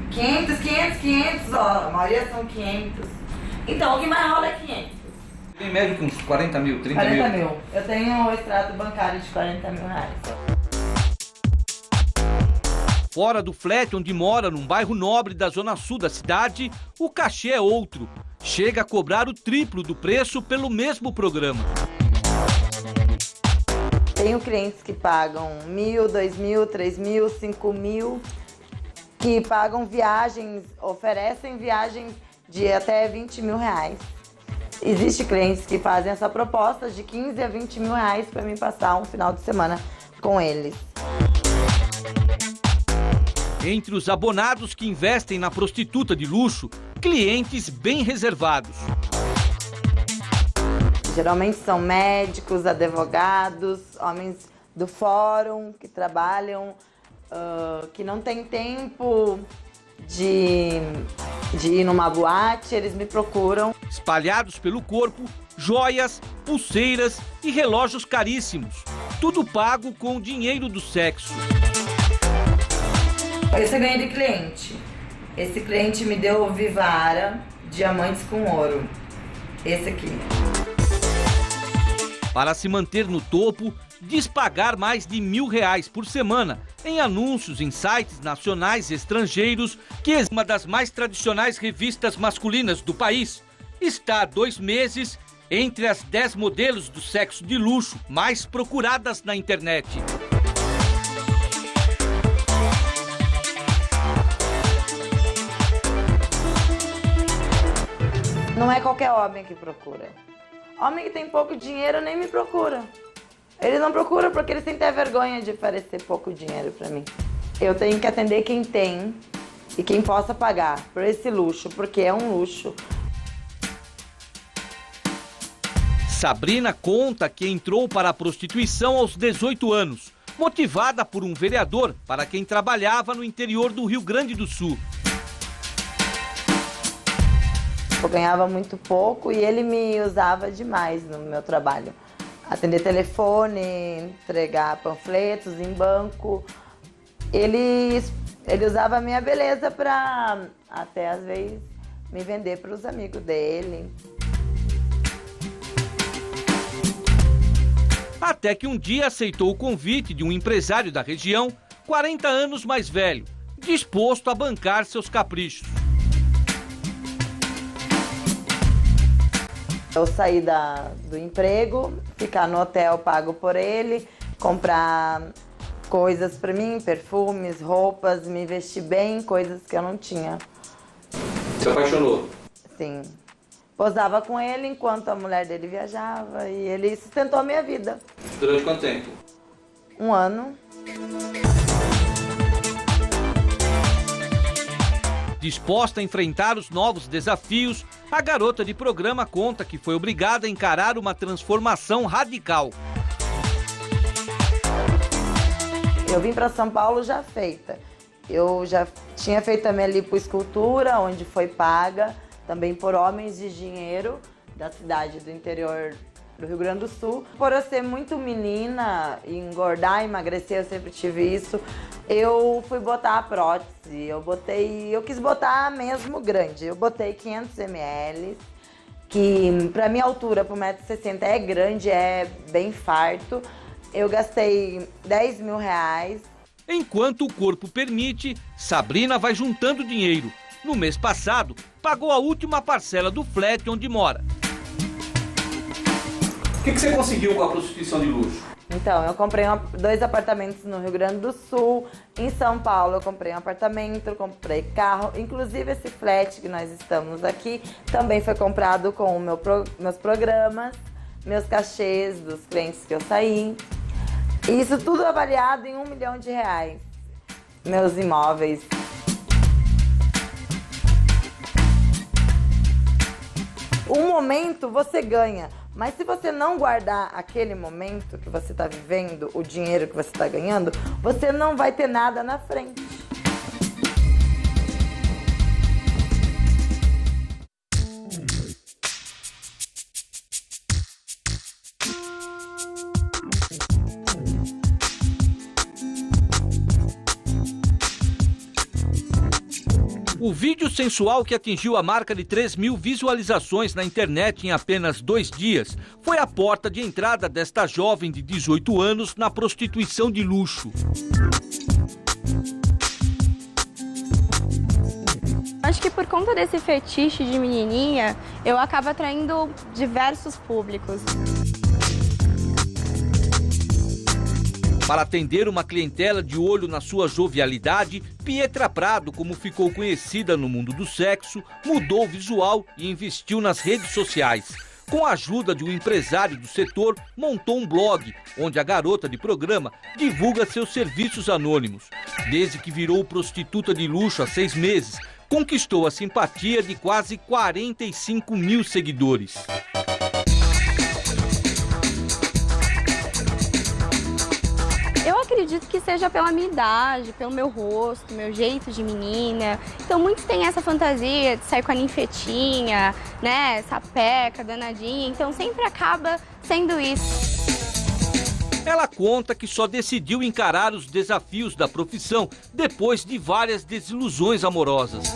500, 500, 500, ó. A maioria são 500. Então, o que mais rola é 500. Em média com uns 40 mil, 30 mil? 40 mil. Eu tenho um extrato bancário de 40 mil reais. Fora do flat onde mora, num bairro nobre da zona sul da cidade, o cachê é outro. Chega a cobrar o triplo do preço pelo mesmo programa. Tenho clientes que pagam 1.000, 2.000, 3.000, 5.000, que pagam viagens, oferecem viagens de até 20 mil reais. Existem clientes que fazem essa proposta de 15 a 20 mil reais para mim passar um final de semana com eles. Entre os abonados que investem na prostituta de luxo, clientes bem reservados. Geralmente são médicos, advogados, homens do fórum que trabalham, que não têm tempo de ir numa boate, eles me procuram. Espalhados pelo corpo, joias, pulseiras e relógios caríssimos. Tudo pago com o dinheiro do sexo. Esse eu ganhei de cliente. Esse cliente me deu Vivara, diamantes com ouro. Esse aqui. Para se manter no topo, diz pagar mais de R$1.000 por semana em anúncios em sites nacionais e estrangeiros, que é uma das mais tradicionais revistas masculinas do país. Está há 2 meses entre as 10 modelos do sexo de luxo mais procuradas na internet. Não é qualquer homem que procura. Homem que tem pouco dinheiro nem me procura. Ele não procura porque ele tem que ter vergonha de oferecer pouco dinheiro pra mim. Eu tenho que atender quem tem e quem possa pagar por esse luxo, porque é um luxo. Sabrina conta que entrou para a prostituição aos 18 anos, motivada por um vereador para quem trabalhava no interior do Rio Grande do Sul. Eu ganhava muito pouco e ele me usava demais no meu trabalho. Atender telefone, entregar panfletos em banco. Ele usava a minha beleza para até às vezes me vender para os amigos dele. Até que um dia aceitou o convite de um empresário da região, 40 anos mais velho, disposto a bancar seus caprichos. Eu saí do emprego, ficar no hotel pago por ele, comprar coisas para mim, perfumes, roupas, me vestir bem, coisas que eu não tinha. Você apaixonou? Sim. Posava com ele enquanto a mulher dele viajava e ele sustentou a minha vida. Durante quanto tempo? 1 ano. Disposta a enfrentar os novos desafios, a garota de programa conta que foi obrigada a encarar uma transformação radical. Eu vim para São Paulo já feita. Eu já tinha feito a minha lipoescultura, onde foi paga, também por homens de dinheiro da cidade do interior do Rio Grande do Sul. Por eu ser muito menina, engordar, emagrecer, eu sempre tive isso, eu fui botar a prótese. Eu quis botar mesmo grande. Eu botei 500 ml, que pra minha altura, pro 1,60 m, é grande, é bem farto. Eu gastei 10 mil reais. Enquanto o corpo permite, Sabrina vai juntando dinheiro. No mês passado, pagou a última parcela do flat onde mora. O que você conseguiu com a prostituição de luxo? Então, eu comprei 2 apartamentos no Rio Grande do Sul. Em São Paulo, eu comprei um apartamento, comprei carro. Inclusive, esse flat que nós estamos aqui também foi comprado com meus programas, meus cachês dos clientes que eu saí. E isso tudo avaliado em R$1 milhão. Meus imóveis. Um momento você ganha, mas se você não guardar aquele momento que você está vivendo, o dinheiro que você está ganhando, você não vai ter nada na frente. O vídeo sensual que atingiu a marca de 3 mil visualizações na internet em apenas 2 dias foi a porta de entrada desta jovem de 18 anos na prostituição de luxo. Acho que por conta desse fetiche de menininha, eu acabo atraindo diversos públicos. Para atender uma clientela de olho na sua jovialidade, Pietra Prado, como ficou conhecida no mundo do sexo, mudou o visual e investiu nas redes sociais. Com a ajuda de um empresário do setor, montou um blog, onde a garota de programa divulga seus serviços anônimos. Desde que virou prostituta de luxo há 6 meses, conquistou a simpatia de quase 45 mil seguidores. Eu acredito que seja pela minha idade, pelo meu rosto, meu jeito de menina. Então muitos têm essa fantasia de sair com a ninfetinha, né, sapeca, danadinha. Então sempre acaba sendo isso. Ela conta que só decidiu encarar os desafios da profissão depois de várias desilusões amorosas.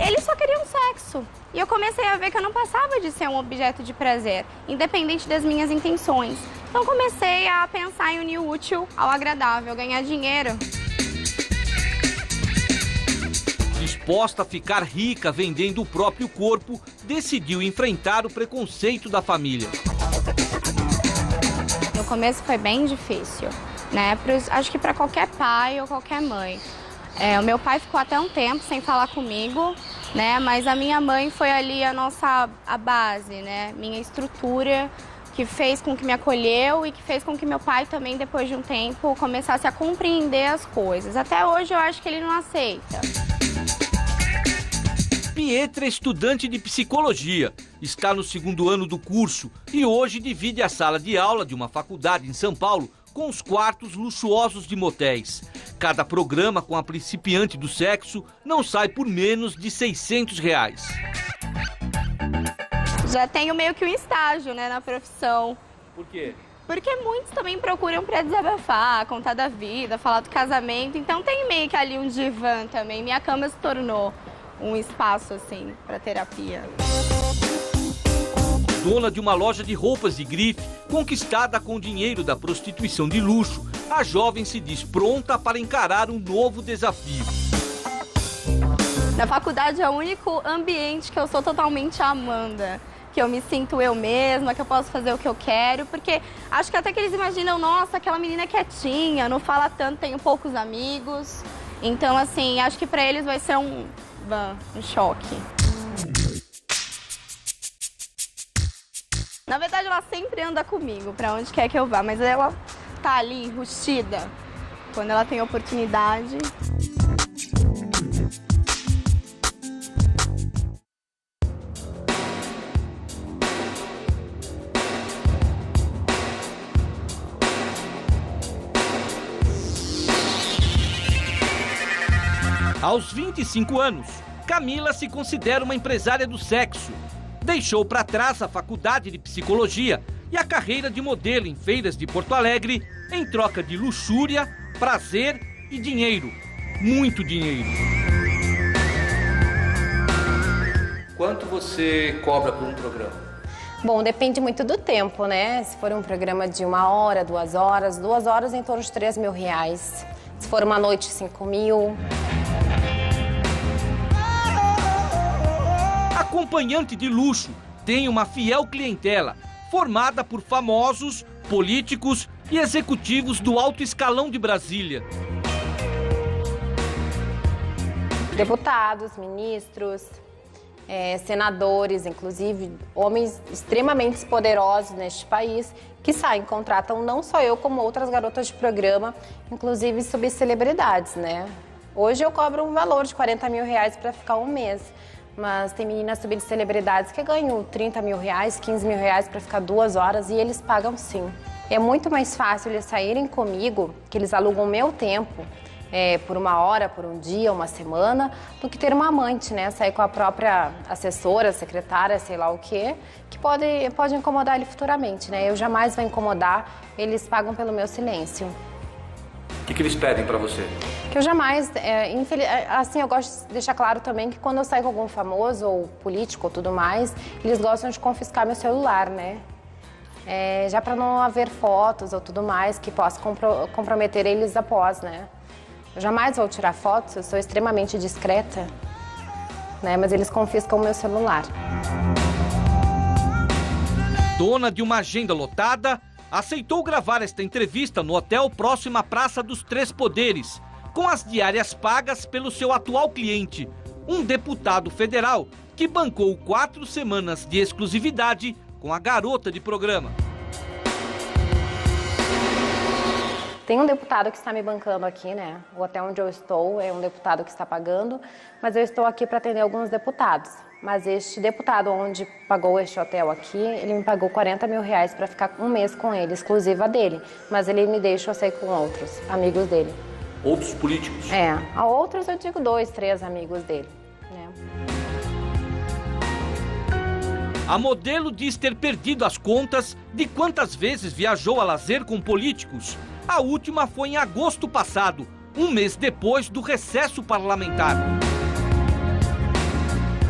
Eles só queriam sexo. E eu comecei a ver que eu não passava de ser um objeto de prazer, independente das minhas intenções. Então comecei a pensar em unir o útil ao agradável, ganhar dinheiro. Disposta a ficar rica vendendo o próprio corpo, decidiu enfrentar o preconceito da família. No começo foi bem difícil, né? Acho que para qualquer pai ou qualquer mãe. O meu pai ficou até um tempo sem falar comigo, né? Mas a minha mãe foi ali a base, né? Minha estrutura, que fez com que me acolheu e que fez com que meu pai também, depois de um tempo, começasse a compreender as coisas. Até hoje eu acho que ele não aceita. Pietra é estudante de psicologia, está no 2º ano do curso e hoje divide a sala de aula de uma faculdade em São Paulo com os quartos luxuosos de motéis. Cada programa com a principiante do sexo não sai por menos de R$600. Já tenho meio que um estágio, né, na profissão. Por quê? Porque muitos também procuram para desabafar, contar da vida, falar do casamento. Então tem meio que ali um divã também. Minha cama se tornou um espaço, assim, para terapia. Dona de uma loja de roupas de grife, conquistada com o dinheiro da prostituição de luxo, a jovem se diz pronta para encarar um novo desafio. Na faculdade é o único ambiente que eu sou totalmente Amanda, que eu me sinto eu mesma, que eu posso fazer o que eu quero, porque acho que até que eles imaginam, nossa, aquela menina quietinha, não fala tanto, tenho poucos amigos. Então, assim, acho que para eles vai ser um choque. Na verdade, ela sempre anda comigo, pra onde quer que eu vá, mas ela tá ali, enrustida, quando ela tem oportunidade. Aos 25 anos, Camila se considera uma empresária do sexo. Deixou para trás a faculdade de psicologia e a carreira de modelo em feiras de Porto Alegre em troca de luxúria, prazer e dinheiro. Muito dinheiro. Quanto você cobra por um programa? Bom, depende muito do tempo, né? Se for um programa de 1 hora, 2 horas, 2 horas em torno de R$3.000. Se for uma noite, 5.000. Acompanhante de luxo tem uma fiel clientela, formada por famosos, políticos e executivos do alto escalão de Brasília. Deputados, ministros, senadores, inclusive homens extremamente poderosos neste país, que saem, contratam não só eu, como outras garotas de programa, inclusive subcelebridades, né? Hoje eu cobro um valor de R$40.000 para ficar um mês, mas tem meninas subcelebridades que ganham R$30.000, R$15.000 para ficar 2 horas e eles pagam sim. É muito mais fácil eles saírem comigo, que eles alugam o meu tempo, por 1 hora, por um dia, uma semana, do que ter uma amante, né? Sair com a própria assessora, secretária, sei lá o quê, que pode incomodar ele futuramente, né? Eu jamais vou incomodar, eles pagam pelo meu silêncio. O que eles pedem pra você? Que eu jamais, assim, eu gosto de deixar claro também que quando eu saio com algum famoso ou político ou tudo mais, eles gostam de confiscar meu celular, né? Já pra não haver fotos ou tudo mais que possa comprometer eles após, né? Eu jamais vou tirar fotos, eu sou extremamente discreta, né? Mas eles confiscam o meu celular. Dona de uma agenda lotada, aceitou gravar esta entrevista no hotel próximo à Praça dos Três Poderes, com as diárias pagas pelo seu atual cliente, um deputado federal que bancou 4 semanas de exclusividade com a garota de programa. Tem um deputado que está me bancando aqui, né? O hotel onde eu estou é um deputado que está pagando, mas eu estou aqui para atender alguns deputados. Mas este deputado onde pagou este hotel aqui, ele me pagou R$40.000 para ficar um mês com ele, exclusiva dele. Mas ele me deixa eu sair com outros amigos dele. Outros políticos? A outros eu digo 2, 3 amigos dele, né? A modelo diz ter perdido as contas de quantas vezes viajou a lazer com políticos. A última foi em agosto passado, um mês depois do recesso parlamentar.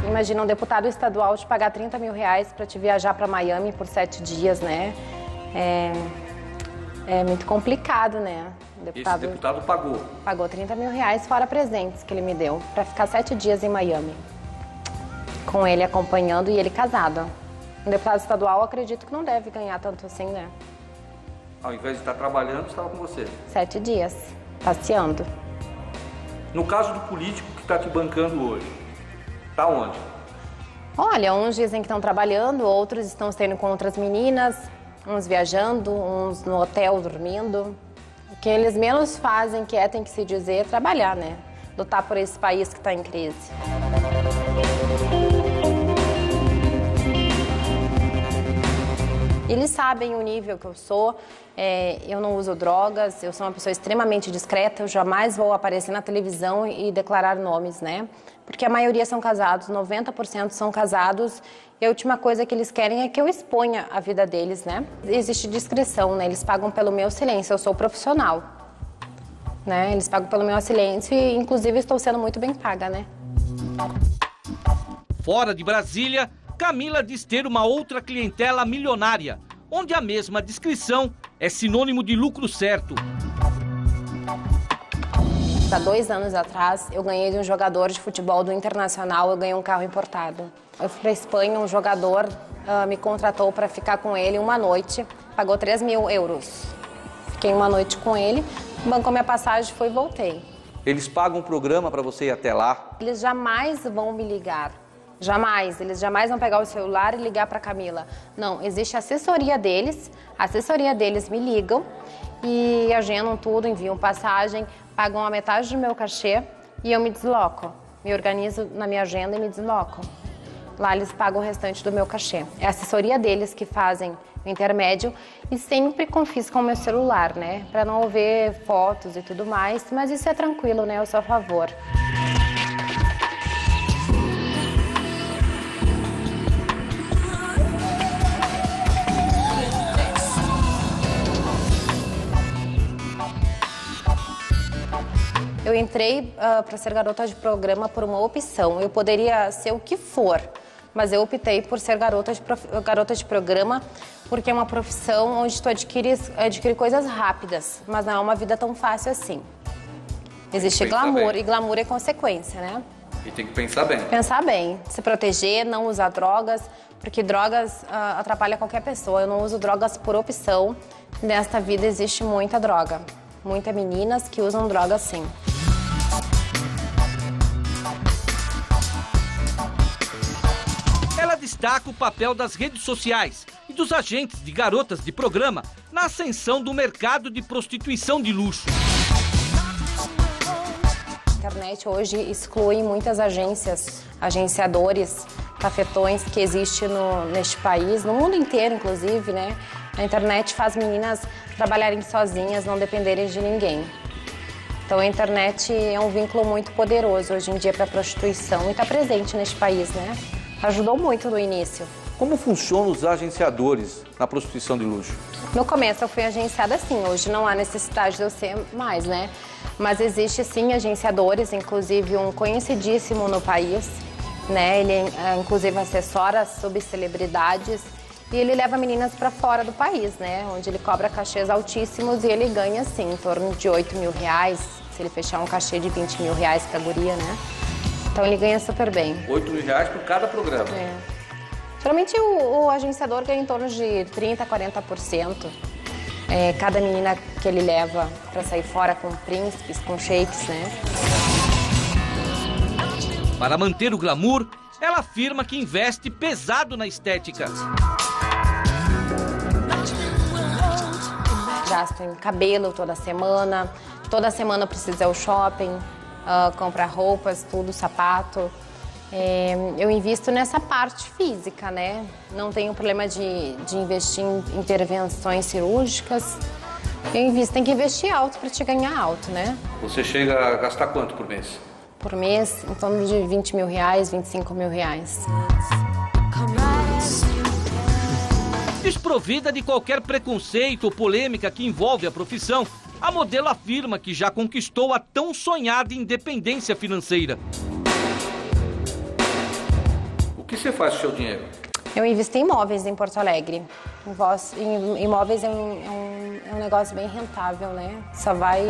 Imagina um deputado estadual te pagar R$30.000 para te viajar para Miami por 7 dias, né? É muito complicado, né? Esse deputado pagou? Pagou R$30.000 fora presentes que ele me deu para ficar 7 dias em Miami. Com ele acompanhando e ele casado. Um deputado estadual, acredito que não deve ganhar tanto assim, né? Ao invés de estar trabalhando, estava com você? 7 dias, passeando. No caso do político que está te bancando hoje, tá onde? Olha, uns dizem que estão trabalhando, outros estão saindo com outras meninas, uns viajando, uns no hotel dormindo. O que eles menos fazem, que tem que se dizer, é trabalhar, né? Lutar por esse país que está em crise. Eles sabem o nível que eu sou, eu não uso drogas, eu sou uma pessoa extremamente discreta, eu jamais vou aparecer na televisão e declarar nomes, né? Porque a maioria são casados, 90% são casados, e a última coisa que eles querem é que eu exponha a vida deles, né? Existe discrição, né? Eles pagam pelo meu silêncio, eu sou profissional, né? Eles pagam pelo meu silêncio e, inclusive, estou sendo muito bem paga, né? Fora de Brasília, Camila diz ter uma outra clientela milionária, onde a mesma descrição é sinônimo de lucro certo. Há 2 anos atrás, eu ganhei de um jogador de futebol do Internacional, eu ganhei um carro importado. Eu fui para a Espanha, um jogador me contratou para ficar com ele uma noite, pagou €3.000. Fiquei uma noite com ele, bancou minha passagem, fui e voltei. Eles pagam um programa para você ir até lá? Eles jamais vão me ligar. Jamais, eles jamais vão pegar o celular e ligar para Camila. Não, existe a assessoria deles me ligam e agendam tudo, enviam passagem, pagam a metade do meu cachê e eu me desloco. Me organizo na minha agenda e me desloco. Lá eles pagam o restante do meu cachê. É a assessoria deles que fazem o intermédio e sempre confiscam o meu celular, né? Para não haver fotos e tudo mais, mas isso é tranquilo, né? Eu sou a favor. Eu entrei para ser garota de programa por uma opção. Eu poderia ser o que for, mas eu optei por ser garota de programa, porque é uma profissão onde tu adquire coisas rápidas, mas não é uma vida tão fácil assim. Existe glamour, e glamour é consequência, né? E tem que pensar bem. Pensar bem, se proteger, não usar drogas, porque drogas atrapalham qualquer pessoa. Eu não uso drogas por opção. Nesta vida existe muita droga. Muitas meninas que usam drogas sim. Ela destaca o papel das redes sociais e dos agentes de garotas de programa na ascensão do mercado de prostituição de luxo. A internet hoje exclui muitas agências, agenciadores, cafetões que existem neste país, no mundo inteiro, inclusive, né? A internet faz meninas trabalharem sozinhas, não dependerem de ninguém. Então a internet é um vínculo muito poderoso hoje em dia para a prostituição e está presente neste país, né? Ajudou muito no início. Como funcionam os agenciadores na prostituição de luxo? No começo eu fui agenciada assim, hoje não há necessidade de eu ser mais, né? Mas existe sim agenciadores, inclusive um conhecidíssimo no país, né? Ele inclusive assessora subcelebridades e ele leva meninas para fora do país, né? Onde ele cobra cachês altíssimos e ele ganha assim, em torno de 8 mil reais, se ele fechar um cachê de 20 mil reais pra guria, né? Então ele ganha super bem. 8 mil reais por cada programa. É. Geralmente o agenciador ganha em torno de 30% a 40%. Cada menina que ele leva para sair fora com príncipes, com sheiks, né? Para manter o glamour, ela afirma que investe pesado na estética. Gasto em cabelo toda semana eu preciso ir ao shopping, comprar roupas, tudo, sapato. Eu invisto nessa parte física, né? Não tenho problema de investir em intervenções cirúrgicas. Tem que investir alto para te ganhar alto, né? Você chega a gastar quanto por mês? Por mês, em torno de 20 mil reais, 25 mil reais. Desprovida de qualquer preconceito ou polêmica que envolve a profissão, a modelo afirma que já conquistou a tão sonhada independência financeira. O que você faz com o seu dinheiro? Eu invisto em imóveis em Porto Alegre. Imóveis é um negócio bem rentável, né? Só vai